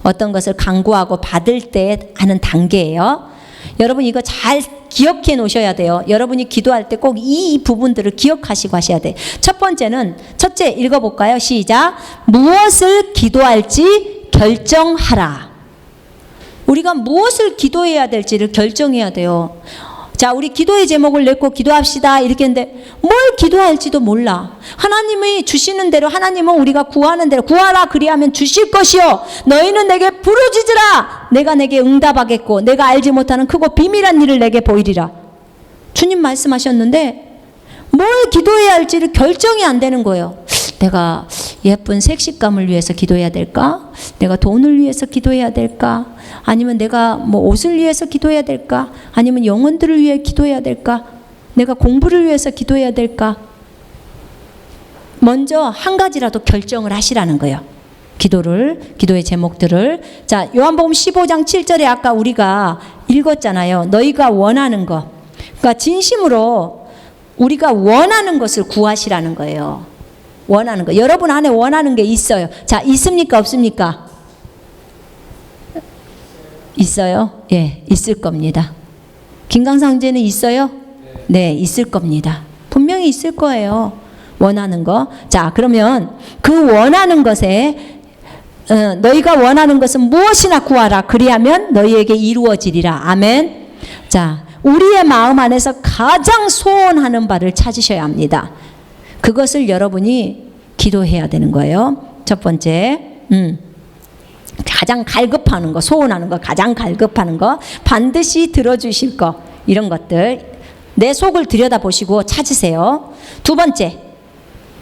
어떤 것을 간구하고 받을 때 하는 단계예요. 여러분 이거 잘 기억해 놓으셔야 돼요. 여러분이 기도할 때 꼭 이 부분들을 기억하시고 하셔야 돼요. 첫 번째는, 첫째 읽어볼까요? 시작. 무엇을 기도할지 결정하라. 우리가 무엇을 기도해야 될지를 결정해야 돼요. 자, 우리 기도의 제목을 냈고 기도합시다 이렇게 했는데 뭘 기도할지도 몰라. 하나님이 주시는 대로, 하나님은 우리가 구하는 대로 구하라 그리하면 주실 것이요 너희는 내게 부르짖으라 내가 내게 응답하겠고 내가 알지 못하는 크고 비밀한 일을 내게 보이리라. 주님 말씀하셨는데 뭘 기도해야 할지를 결정이 안 되는 거예요. 내가 예쁜 색식감을 위해서 기도해야 될까? 내가 돈을 위해서 기도해야 될까? 아니면 내가 뭐 옷을 위해서 기도해야 될까? 아니면 영혼들을 위해 기도해야 될까? 내가 공부를 위해서 기도해야 될까? 먼저 한 가지라도 결정을 하시라는 거예요. 기도의 제목들을. 자, 요한복음 15장 7절에 아까 우리가 읽었잖아요. 너희가 원하는 것. 그러니까 진심으로 우리가 원하는 것을 구하시라는 거예요. 원하는 거. 여러분 안에 원하는 게 있어요. 자, 있습니까? 없습니까? 있어요? 예, 있을 겁니다. 김강상제는 있어요? 네, 있을 겁니다. 분명히 있을 거예요. 원하는 거. 자, 그러면 그 원하는 것에 너희가 원하는 것은 무엇이나 구하라. 그리하면 너희에게 이루어지리라. 아멘. 자, 우리의 마음 안에서 가장 소원하는 바를 찾으셔야 합니다. 그것을 여러분이 기도해야 되는 거예요. 첫 번째, 가장 갈급하는 거, 소원하는 거, 가장 갈급하는 거, 반드시 들어주실 거, 이런 것들 내 속을 들여다보시고 찾으세요. 두 번째,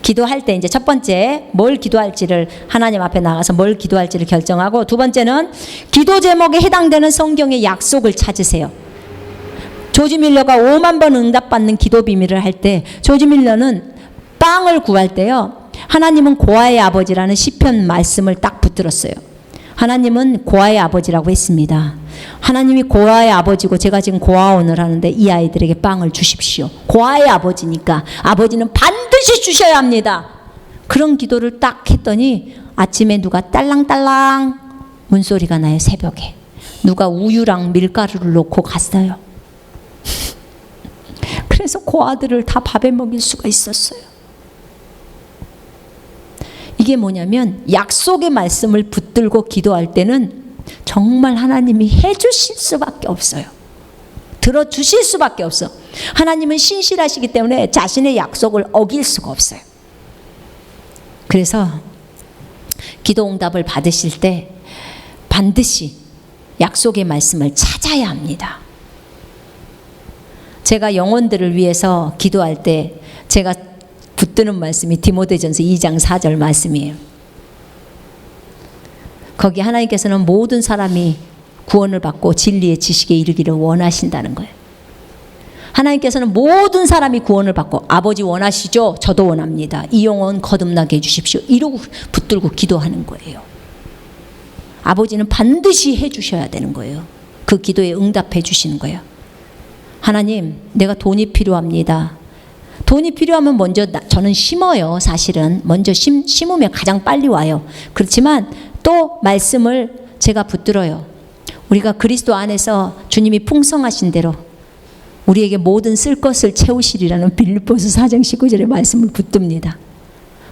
기도할 때 이제 첫 번째 뭘 기도할지를 하나님 앞에 나가서 뭘 기도할지를 결정하고, 두 번째는 기도 제목에 해당되는 성경의 약속을 찾으세요. 조지 밀러가 5만 번 응답받는 기도 비밀을 할 때, 조지 밀러는 빵을 구할 때요, 하나님은 고아의 아버지라는 시편 말씀을 딱 붙들었어요. 하나님은 고아의 아버지라고 했습니다. 하나님이 고아의 아버지고 제가 지금 고아원을 하는데 이 아이들에게 빵을 주십시오. 고아의 아버지니까 아버지는 반드시 주셔야 합니다. 그런 기도를 딱 했더니 아침에 누가 딸랑딸랑 문소리가 나요. 새벽에 누가 우유랑 밀가루를 놓고 갔어요. 그래서 고아들을 다 밥에 먹일 수가 있었어요. 이게 뭐냐면 약속의 말씀을 붙들고 기도할 때는 정말 하나님이 해주실 수밖에 없어요. 들어주실 수밖에 없어. 하나님은 신실하시기 때문에 자신의 약속을 어길 수가 없어요. 그래서 기도 응답을 받으실 때 반드시 약속의 말씀을 찾아야 합니다. 제가 영혼들을 위해서 기도할 때 제가 붙드는 말씀이 디모데전서 2장 4절 말씀이에요. 거기 하나님께서는 모든 사람이 구원을 받고 진리의 지식에 이르기를 원하신다는 거예요. 하나님께서는 모든 사람이 구원을 받고, 아버지 원하시죠? 저도 원합니다. 이 영혼 거듭나게 해주십시오. 이러고 붙들고 기도하는 거예요. 아버지는 반드시 해주셔야 되는 거예요. 그 기도에 응답해 주시는 거예요. 하나님, 내가 돈이 필요합니다. 돈이 필요하면 먼저 저는 심어요. 사실은 먼저 심으면 가장 빨리 와요. 그렇지만 또 말씀을 제가 붙들어요. 우리가 그리스도 안에서 주님이 풍성하신 대로 우리에게 모든 쓸 것을 채우시리라는 빌립보서 4장 19절의 말씀을 붙듭니다.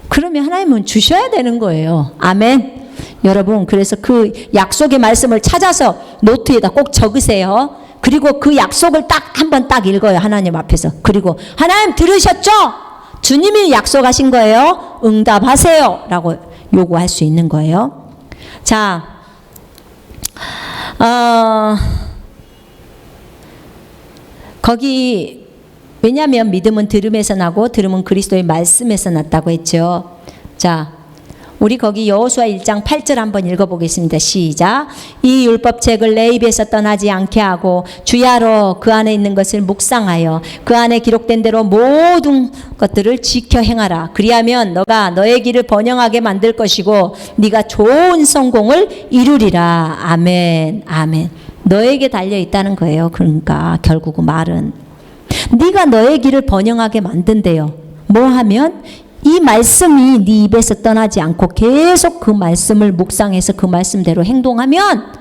그러면 하나님은 주셔야 되는 거예요. 아멘. 여러분, 그래서 그 약속의 말씀을 찾아서 노트에다 꼭 적으세요. 그리고 그 약속을 한번 읽어요. 하나님 앞에서. 그리고 하나님 들으셨죠? 주님이 약속하신 거예요. 응답하세요. 라고 요구할 수 있는 거예요. 자, 거기 왜냐하면 믿음은 들음에서 나고 들음은 그리스도의 말씀에서 났다고 했죠. 자, 우리 거기 여호수아 1장 8절 한번 읽어보겠습니다. 시작. 이 율법책을 내 입에서 떠나지 않게 하고 주야로 그 안에 있는 것을 묵상하여 그 안에 기록된 대로 모든 것들을 지켜 행하라. 그리하면 너가 너의 길을 번영하게 만들 것이고 네가 좋은 성공을 이루리라. 아멘. 아멘. 너에게 달려 있다는 거예요. 그러니까 결국은 말은 네가 너의 길을 번영하게 만든대요. 뭐 하면? 이 말씀이 네 입에서 떠나지 않고 계속 그 말씀을 묵상해서 그 말씀대로 행동하면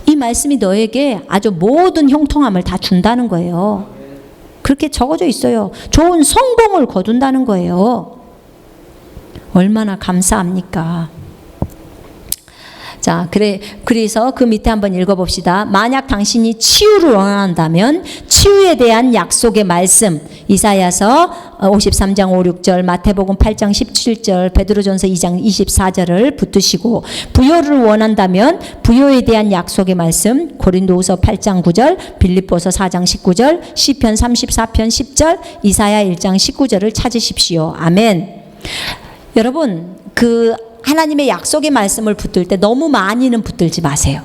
이 말씀이 너에게 아주 모든 형통함을 다 준다는 거예요. 그렇게 적어져 있어요. 좋은 성공을 거둔다는 거예요. 얼마나 감사합니까? 자, 그래서 그 밑에 한번 읽어봅시다. 만약 당신이 치유를 원한다면 치유에 대한 약속의 말씀, 이사야서 53장 5, 6절, 마태복음 8장 17절, 베드로전서 2장 24절을 붙드시고, 부요를 원한다면 부요에 대한 약속의 말씀, 고린도후서 8장 9절, 빌립보서 4장 19절, 시편 34편 10절, 이사야 1장 19절을 찾으십시오. 아멘. 여러분, 하나님의 약속의 말씀을 붙들 때 너무 많이는 붙들지 마세요.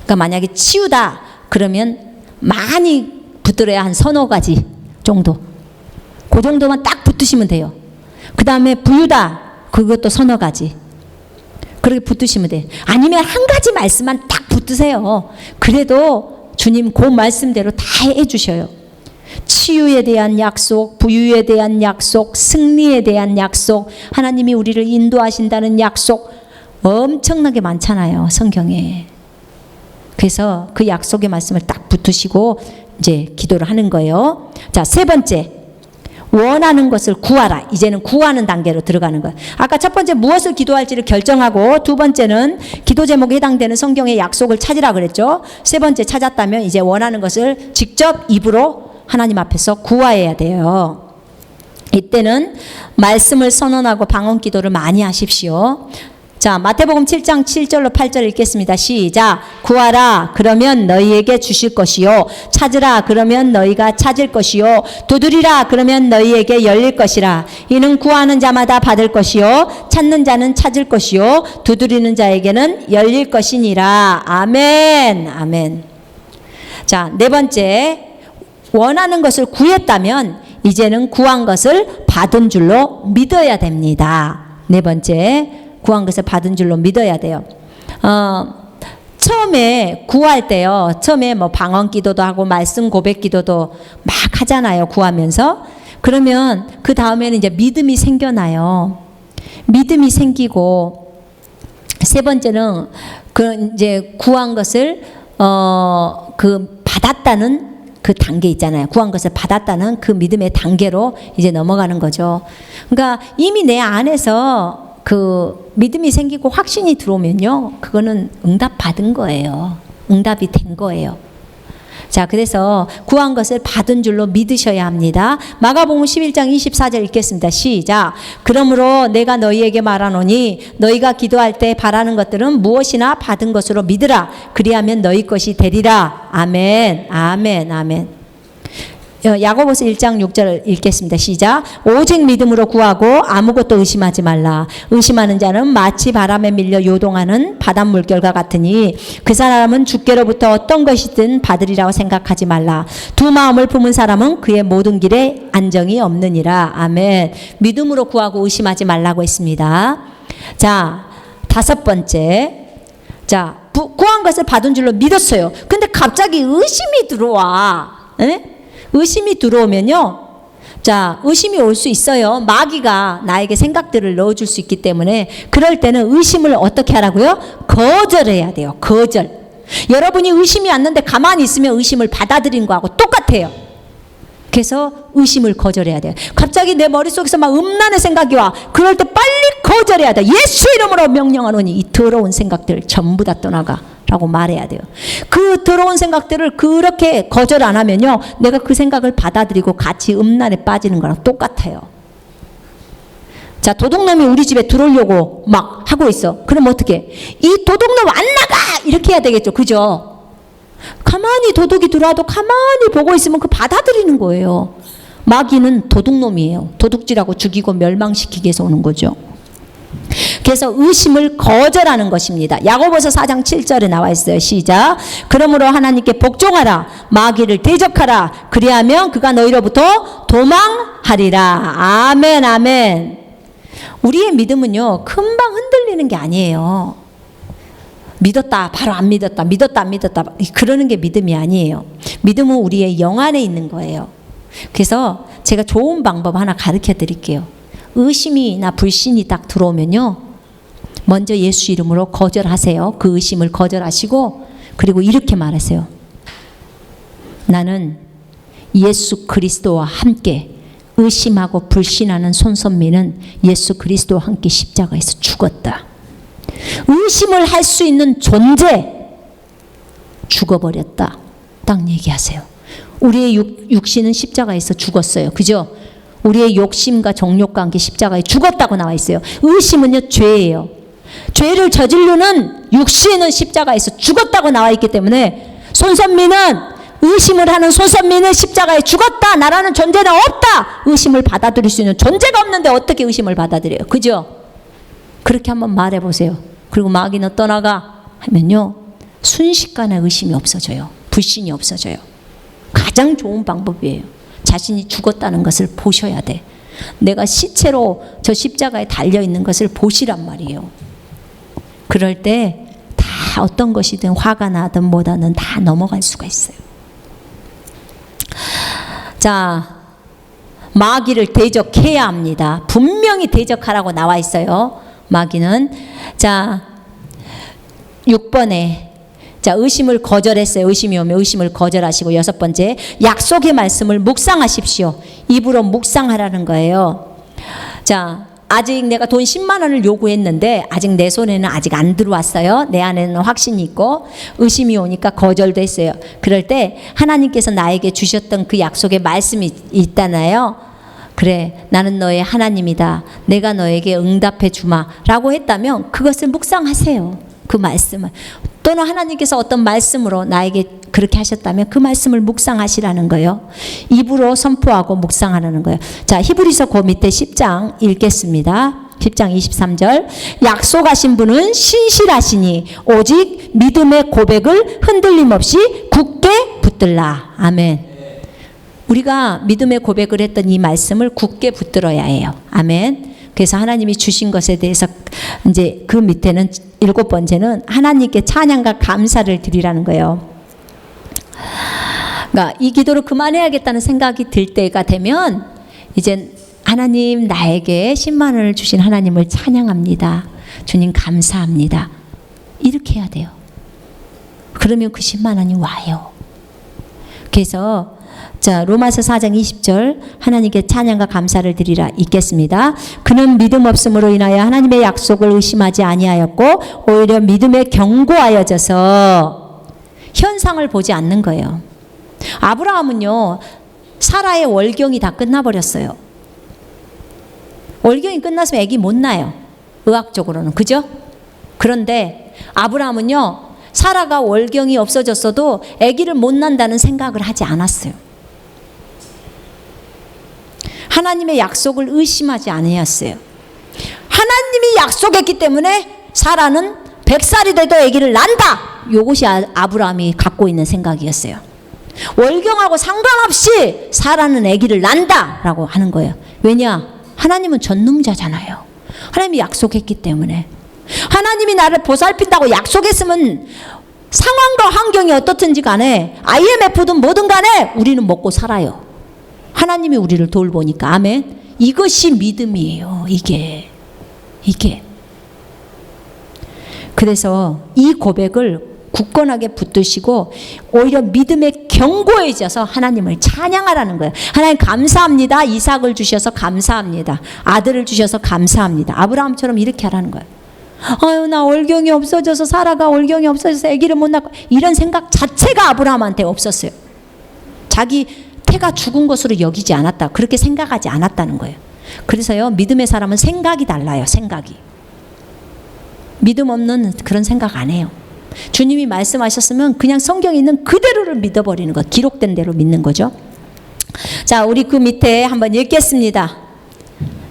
그러니까 만약에 치유다 그러면 많이 붙들어야 한 서너 가지 정도. 그 정도만 딱 붙으시면 돼요. 그 다음에 부유다 그것도 서너 가지. 그렇게 붙으시면 돼요. 아니면 한 가지 말씀만 딱 붙으세요. 그래도 주님 그 말씀대로 다 해주셔요. 치유에 대한 약속, 부유에 대한 약속, 승리에 대한 약속, 하나님이 우리를 인도하신다는 약속 엄청나게 많잖아요, 성경에. 그래서 그 약속의 말씀을 딱 붙으시고 이제 기도를 하는 거예요. 자, 세 번째, 원하는 것을 구하라. 이제는 구하는 단계로 들어가는 거예요. 아까 첫 번째 무엇을 기도할지를 결정하고, 두 번째는 기도 제목에 해당되는 성경의 약속을 찾으라 그랬죠. 세 번째 찾았다면 이제 원하는 것을 직접 입으로 하나님 앞에서 구하해야 돼요. 이때는 말씀을 선언하고 방언 기도를 많이 하십시오. 자, 마태복음 7장 7절로 8절 읽겠습니다. 시작. 구하라 그러면 너희에게 주실 것이요, 찾으라 그러면 너희가 찾을 것이요, 두드리라 그러면 너희에게 열릴 것이라. 이는 구하는 자마다 받을 것이요, 찾는 자는 찾을 것이요, 두드리는 자에게는 열릴 것이니라. 아멘. 아멘. 자, 네 번째, 원하는 것을 구했다면 이제는 구한 것을 받은 줄로 믿어야 됩니다. 네 번째, 구한 것을 받은 줄로 믿어야 돼요. 처음에 구할 때요, 처음에 뭐 방언 기도도 하고 말씀 고백 기도도 막 하잖아요, 구하면서. 그러면 그 다음에는 이제 믿음이 생겨나요. 믿음이 생기고, 세 번째는 그 이제 구한 것을 그 받았다는 그 단계 있잖아요. 구한 것을 받았다는 그 믿음의 단계로 이제 넘어가는 거죠. 그러니까 이미 내 안에서 그 믿음이 생기고 확신이 들어오면요, 그거는 응답 받은 거예요. 응답이 된 거예요. 자, 그래서 구한 것을 받은 줄로 믿으셔야 합니다. 마가복음 11장 24절 읽겠습니다. 시작. 그러므로 내가 너희에게 말하노니 너희가 기도할 때 바라는 것들은 무엇이나 받은 것으로 믿으라. 그리하면 너희 것이 되리라. 아멘. 아멘. 아멘. 야고보서 1장 6절 읽겠습니다. 시작. 오직 믿음으로 구하고 아무것도 의심하지 말라. 의심하는 자는 마치 바람에 밀려 요동하는 바닷 물결과 같으니 그 사람은 주께로부터 어떤 것이든 받으리라고 생각하지 말라. 두 마음을 품은 사람은 그의 모든 길에 안정이 없느니라. 아멘. 믿음으로 구하고 의심하지 말라고 했습니다. 자, 다섯 번째. 자, 구한 것을 받은 줄로 믿었어요. 근데 갑자기 의심이 들어와. 에? 의심이 들어오면요, 자, 의심이 올 수 있어요. 마귀가 나에게 생각들을 넣어줄 수 있기 때문에 그럴 때는 의심을 어떻게 하라고요? 거절해야 돼요. 거절. 여러분이 의심이 왔는데 가만히 있으면 의심을 받아들인 거하고 똑같아요. 그래서 의심을 거절해야 돼요. 갑자기 내 머릿속에서 막 음란의 생각이 와. 그럴 때 빨리 거절해야 돼. 예수 이름으로 명령하노니 이 더러운 생각들 전부 다 떠나가 라고 말해야 돼요. 그 더러운 생각들을 그렇게 거절 안 하면요, 내가 그 생각을 받아들이고 같이 음란에 빠지는 거랑 똑같아요. 자, 도둑놈이 우리 집에 들어오려고 막 하고 있어. 그럼 어떻게? 이 도둑놈 안 나가! 이렇게 해야 되겠죠. 그죠? 가만히 도둑이 들어와도 가만히 보고 있으면 그 받아들이는 거예요. 마귀는 도둑놈이에요. 도둑질하고 죽이고 멸망시키기 위해서 오는 거죠. 그래서 의심을 거절하는 것입니다. 야고보서 4장 7절에 나와 있어요. 시작. 그러므로 하나님께 복종하라. 마귀를 대적하라. 그리하면 그가 너희로부터 도망하리라. 아멘. 아멘. 우리의 믿음은요, 금방 흔들리는 게 아니에요. 믿었다 바로 안 믿었다, 믿었다 안 믿었다, 그러는 게 믿음이 아니에요. 믿음은 우리의 영 안에 있는 거예요. 그래서 제가 좋은 방법 하나 가르쳐 드릴게요. 의심이나 불신이 딱 들어오면요, 먼저 예수 이름으로 거절하세요. 그 의심을 거절하시고, 그리고 이렇게 말하세요. 나는 예수 그리스도와 함께, 의심하고 불신하는 손선미는 예수 그리스도와 함께 십자가에서 죽었다. 의심을 할 수 있는 존재, 죽어버렸다. 딱 얘기하세요. 우리의 육신은 십자가에서 죽었어요. 그죠? 우리의 욕심과 정욕과 함께 십자가에 죽었다고 나와 있어요. 의심은요, 죄예요. 죄를 저지르는 육신은 십자가에서 죽었다고 나와 있기 때문에 손선미는, 의심을 하는 손선미는 십자가에 죽었다. 나라는 존재는 없다. 의심을 받아들일 수 있는 존재가 없는데 어떻게 의심을 받아들여요? 그죠? 그렇게 한번 말해보세요. 그리고 마귀는 떠나가 하면요, 순식간에 의심이 없어져요. 불신이 없어져요. 가장 좋은 방법이에요. 자신이 죽었다는 것을 보셔야 돼. 내가 시체로 저 십자가에 달려있는 것을 보시란 말이에요. 그럴 때 다 어떤 것이든 화가 나든 뭐다는 다 넘어갈 수가 있어요. 자, 마귀를 대적해야 합니다. 분명히 대적하라고 나와 있어요. 마귀는. 자, 6번에 자, 의심을 거절했어요. 의심이 오면 의심을 거절하시고, 여섯 번째, 약속의 말씀을 묵상하십시오. 입으로 묵상하라는 거예요. 자, 아직 내가 돈 10만 원을 요구했는데 아직 내 손에는 아직 안 들어왔어요. 내 안에는 확신이 있고 의심이 오니까 거절도 했어요. 그럴 때 하나님께서 나에게 주셨던 그 약속의 말씀이 있잖아요. 그래, 나는 너의 하나님이다. 내가 너에게 응답해 주마 라고 했다면 그것을 묵상하세요. 그 말씀을. 또는 하나님께서 어떤 말씀으로 나에게 그렇게 하셨다면 그 말씀을 묵상하시라는 거예요. 입으로 선포하고 묵상하라는 거예요. 자, 히브리서 그 밑에 10장 읽겠습니다. 10장 23절. 약속하신 분은 신실하시니 오직 믿음의 고백을 흔들림 없이 굳게 붙들라. 아멘. 우리가 믿음의 고백을 했던 이 말씀을 굳게 붙들어야 해요. 아멘. 그래서 하나님이 주신 것에 대해서 이제 그 밑에는 일곱 번째는 하나님께 찬양과 감사를 드리라는 거예요. 그러니까 이 기도를 그만해야겠다는 생각이 들 때가 되면 이제 하나님, 나에게 10만 원을 주신 하나님을 찬양합니다. 주님 감사합니다. 이렇게 해야 돼요. 그러면 그 10만 원이 와요. 그래서 자, 로마서 4장 20절 하나님께 찬양과 감사를 드리라 읽겠습니다. 그는 믿음 없음으로 인하여 하나님의 약속을 의심하지 아니하였고 오히려 믿음에 견고하여져서 현상을 보지 않는 거예요. 아브라함은요, 사라의 월경이 다 끝나버렸어요. 월경이 끝났으면 아기 못 낳아요. 의학적으로는. 그죠? 그런데 아브라함은요, 사라가 월경이 없어졌어도 아기를 못 낳는다는 생각을 하지 않았어요. 하나님의 약속을 의심하지 않으셨어요. 하나님이 약속했기 때문에 사라는 100살이 돼도 아기를 낳는다. 이것이 아브라함이 갖고 있는 생각이었어요. 월경하고 상관없이 사라는 아기를 낳는다 라고 하는 거예요. 왜냐? 하나님은 전능자잖아요. 하나님이 약속했기 때문에. 하나님이 나를 보살핀다고 약속했으면 상황과 환경이 어떻든지 간에 IMF든 뭐든 간에 우리는 먹고 살아요. 하나님이 우리를 돌보니까. 아멘. 이것이 믿음이에요. 이게. 그래서 이 고백을 굳건하게 붙드시고 오히려 믿음에 견고해져서 하나님을 찬양하라는 거예요. 하나님 감사합니다. 이삭을 주셔서 감사합니다. 아들을 주셔서 감사합니다. 아브라함처럼 이렇게 하라는 거예요. 아유, 나 월경이 없어져서, 사라가 월경이 없어져서 아기를 못 낳고, 이런 생각 자체가 아브라함한테 없었어요. 자기 태가 죽은 것으로 여기지 않았다. 그렇게 생각하지 않았다는 거예요. 그래서요, 믿음의 사람은 생각이 달라요. 생각이. 믿음 없는 그런 생각 안 해요. 주님이 말씀하셨으면 그냥 성경에 있는 그대로를 믿어버리는 것, 기록된 대로 믿는 거죠. 자, 우리 그 밑에 한번 읽겠습니다.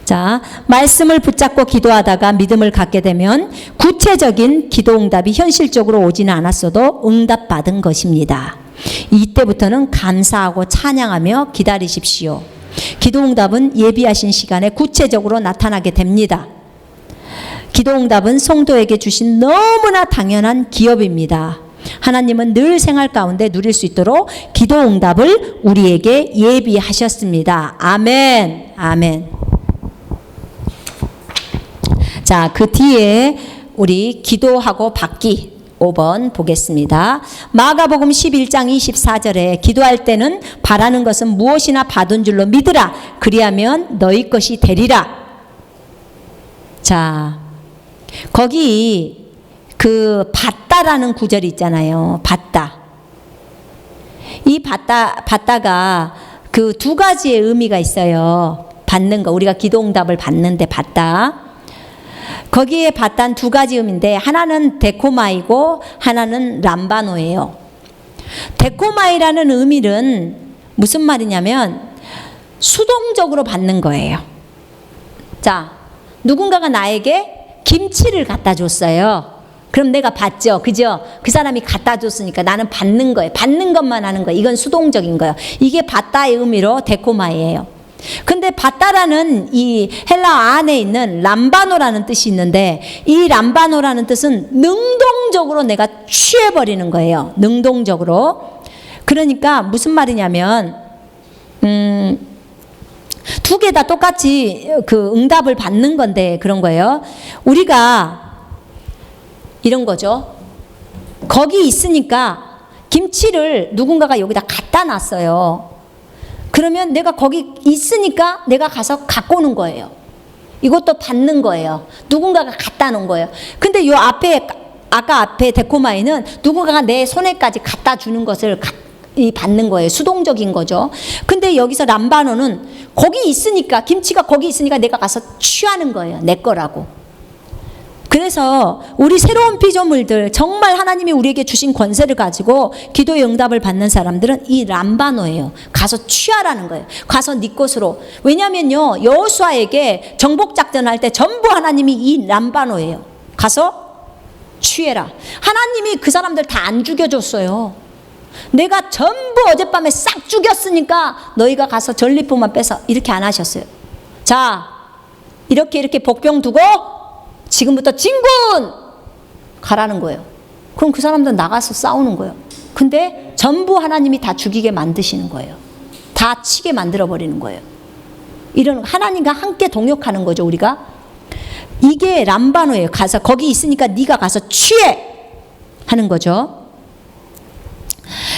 자, 말씀을 붙잡고 기도하다가 믿음을 갖게 되면 구체적인 기도 응답이 현실적으로 오지는 않았어도 응답받은 것입니다. 이때부터는 감사하고 찬양하며 기다리십시오. 기도 응답은 예비하신 시간에 구체적으로 나타나게 됩니다. 기도 응답은 성도에게 주신 너무나 당연한 기업입니다. 하나님은 늘 생활 가운데 누릴 수 있도록 기도 응답을 우리에게 예비하셨습니다. 아멘. 아멘. 자, 그 뒤에 우리 기도하고 받기 5번 보겠습니다. 마가복음 11장 24절에 기도할 때는 바라는 것은 무엇이나 받은 줄로 믿으라. 그리하면 너희 것이 되리라. 자, 거기 그 받다라는 구절이 있잖아요. 받다. 이 받다가 그 두 가지의 의미가 있어요. 받는 거, 우리가 기도응답을 받는데 받다. 거기에 받다는 두 가지 의미인데 하나는 데코마이고 하나는 람바노예요. 데코마이라는 의미는 무슨 말이냐면 수동적으로 받는 거예요. 자, 누군가가 나에게 김치를 갖다 줬어요. 그럼 내가 받죠. 그죠? 그 사람이 갖다 줬으니까 나는 받는 거예요. 받는 것만 하는 거예요. 이건 수동적인 거예요. 이게 받다의 의미로 데코마이예요. 근데 받다라는 이 헬라어 안에 있는 람바노라는 뜻이 있는데 이 람바노라는 뜻은 능동적으로 내가 취해버리는 거예요. 능동적으로. 그러니까 무슨 말이냐면 두 개 다 똑같이 그 응답을 받는 건데 그런 거예요. 우리가 이런 거죠. 거기 있으니까 김치를 누군가가 여기다 갖다 놨어요. 그러면 내가 거기 있으니까 내가 가서 갖고 오는 거예요. 이것도 받는 거예요. 누군가가 갖다 놓은 거예요. 근데 요 앞에, 아까 앞에 데코마이는 누군가가 내 손에까지 갖다 주는 것을 받는 거예요. 수동적인 거죠. 근데 여기서 람바노는 거기 있으니까, 김치가 거기 있으니까 내가 가서 취하는 거예요. 내 거라고. 그래서 우리 새로운 피조물들, 정말 하나님이 우리에게 주신 권세를 가지고 기도의 응답을 받는 사람들은 이 람바노예요. 가서 취하라는 거예요. 가서 네 것으로. 왜냐면요, 여호수아에게 정복작전 할 때 전부 하나님이 이 람바노예요. 가서 취해라. 하나님이 그 사람들 다 안 죽여줬어요. 내가 전부 어젯밤에 싹 죽였으니까 너희가 가서 전리품만 빼서, 이렇게 안 하셨어요. 자, 이렇게 복병 두고 지금부터 진군! 가라는 거예요. 그럼 그 사람들 나가서 싸우는 거예요. 근데 전부 하나님이 다 죽이게 만드시는 거예요. 다 치게 만들어버리는 거예요. 이런 하나님과 함께 동역하는 거죠, 우리가. 이게 람바노예요. 가서 거기 있으니까 네가 가서 취해! 하는 거죠.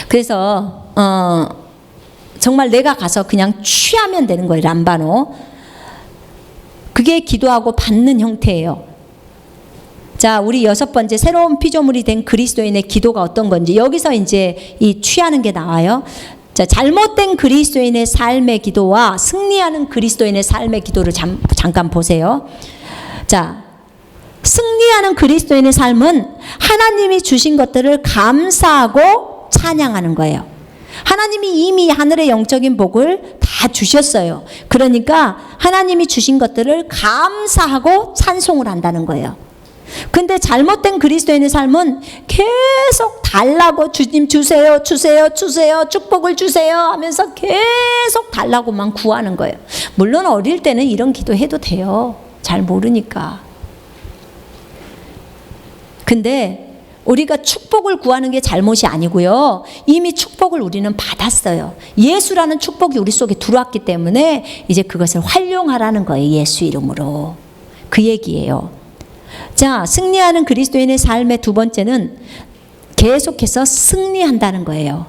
그래서 정말 내가 가서 그냥 취하면 되는 거예요, 람바노. 그게 기도하고 받는 형태예요. 자, 우리 6번째 새로운 피조물이 된 그리스도인의 기도가 어떤 건지, 여기서 이제 이 취하는 게 나와요. 자, 잘못된 그리스도인의 삶의 기도와 승리하는 그리스도인의 삶의 기도를 잠깐 보세요. 자, 승리하는 그리스도인의 삶은 하나님이 주신 것들을 감사하고 찬양하는 거예요. 하나님이 이미 하늘의 영적인 복을 다 주셨어요. 그러니까 하나님이 주신 것들을 감사하고 찬송을 한다는 거예요. 근데 잘못된 그리스도인의 삶은 계속 달라고, 주님 주세요, 주세요, 주세요, 축복을 주세요 하면서 계속 달라고만 구하는 거예요. 물론 어릴 때는 이런 기도 해도 돼요. 잘 모르니까. 근데 우리가 축복을 구하는 게 잘못이 아니고요. 이미 축복을 우리는 받았어요. 예수라는 축복이 우리 속에 들어왔기 때문에 이제 그것을 활용하라는 거예요. 예수 이름으로. 그 얘기예요. 자, 승리하는 그리스도인의 삶의 두 번째는 계속해서 승리한다는 거예요.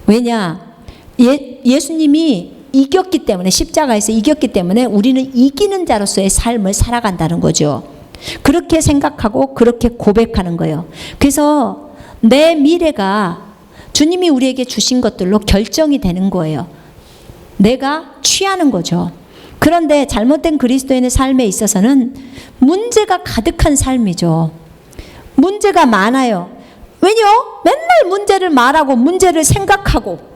왜냐? 예수님이 이겼기 때문에, 십자가에서 이겼기 때문에 우리는 이기는 자로서의 삶을 살아간다는 거죠. 그렇게 생각하고 그렇게 고백하는 거예요. 그래서 내 미래가 주님이 우리에게 주신 것들로 결정이 되는 거예요. 내가 취하는 거죠. 그런데 잘못된 그리스도인의 삶에 있어서는 문제가 가득한 삶이죠. 문제가 많아요. 왜냐? 맨날 문제를 말하고 문제를 생각하고.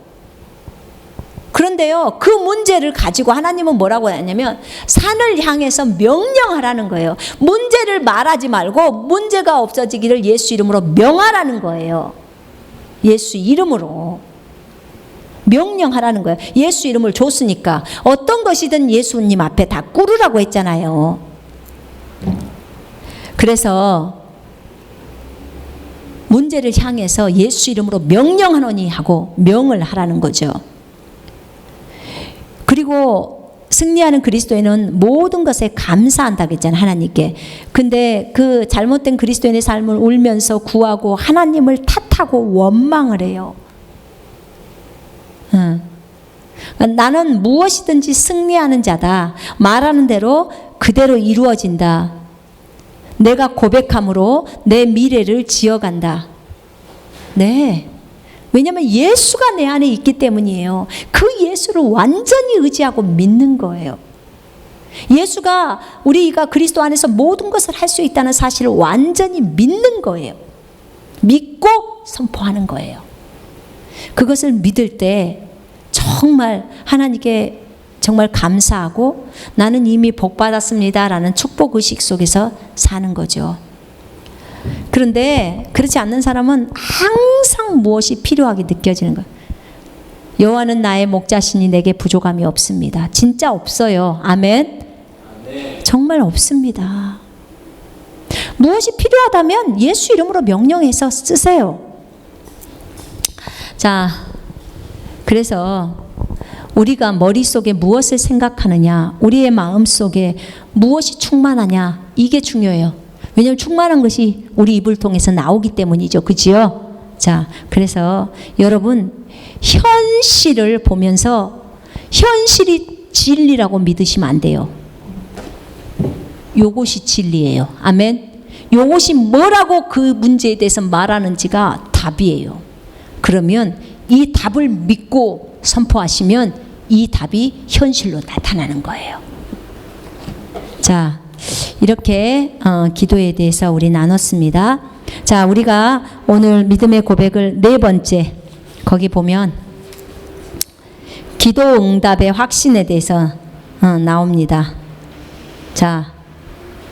그런데요, 그 문제를 가지고 하나님은 뭐라고 하냐면 산을 향해서 명령하라는 거예요. 문제를 말하지 말고 문제가 없어지기를 예수 이름으로 명하라는 거예요. 예수 이름으로 명령하라는 거예요. 예수 이름을 줬으니까 어떤 것이든 예수님 앞에 다 꾸르라고 했잖아요. 그래서 문제를 향해서 예수 이름으로 명령하노니 하고 명을 하라는 거죠. 그리고 승리하는 그리스도인은 모든 것에 감사한다고 했잖아요, 하나님께. 근데 그 잘못된 그리스도인의 삶을 울면서 구하고 하나님을 탓하고 원망을 해요. 나는 무엇이든지 승리하는 자다. 말하는 대로 그대로 이루어진다. 내가 고백함으로 내 미래를 지어간다. 네. 왜냐하면 예수가 내 안에 있기 때문이에요. 그 예수를 완전히 의지하고 믿는 거예요. 예수가 우리가 그리스도 안에서 모든 것을 할 수 있다는 사실을 완전히 믿는 거예요. 믿고 선포하는 거예요. 그것을 믿을 때 정말 하나님께 정말 감사하고 나는 이미 복 받았습니다라는 축복의식 속에서 사는 거죠. 그런데 그렇지 않는 사람은 항상 무엇이 필요하게 느껴지는 거예요. 여호와는 나의 목자시니 내게 부족함이 없습니다. 진짜 없어요. 아멘. 정말 없습니다. 무엇이 필요하다면 예수 이름으로 명령해서 쓰세요. 자, 그래서 우리가 머릿속에 무엇을 생각하느냐, 우리의 마음속에 무엇이 충만하냐, 이게 중요해요. 왜냐하면 충만한 것이 우리 입을 통해서 나오기 때문이죠. 그지요? 자, 그래서 여러분 현실을 보면서 현실이 진리라고 믿으시면 안 돼요. 요것이 진리예요. 아멘. 요것이 뭐라고 그 문제에 대해서 말하는지가 답이에요. 그러면 이 답을 믿고 선포하시면 이 답이 현실로 나타나는 거예요. 자, 이렇게 기도에 대해서 우리 나눴습니다. 자, 우리가 오늘 믿음의 고백을 네 번째, 거기 보면 기도 응답의 확신에 대해서 나옵니다. 자,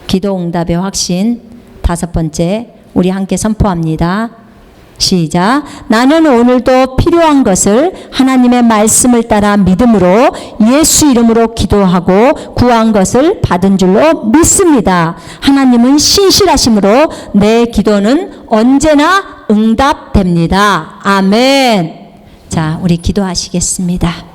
기도 응답의 확신 다섯 번째, 우리 함께 선포합니다. 시작. 나는 오늘도 필요한 것을 하나님의 말씀을 따라 믿음으로 예수 이름으로 기도하고 구한 것을 받은 줄로 믿습니다. 하나님은 신실하심으로 내 기도는 언제나 응답됩니다. 아멘. 자, 우리 기도하시겠습니다.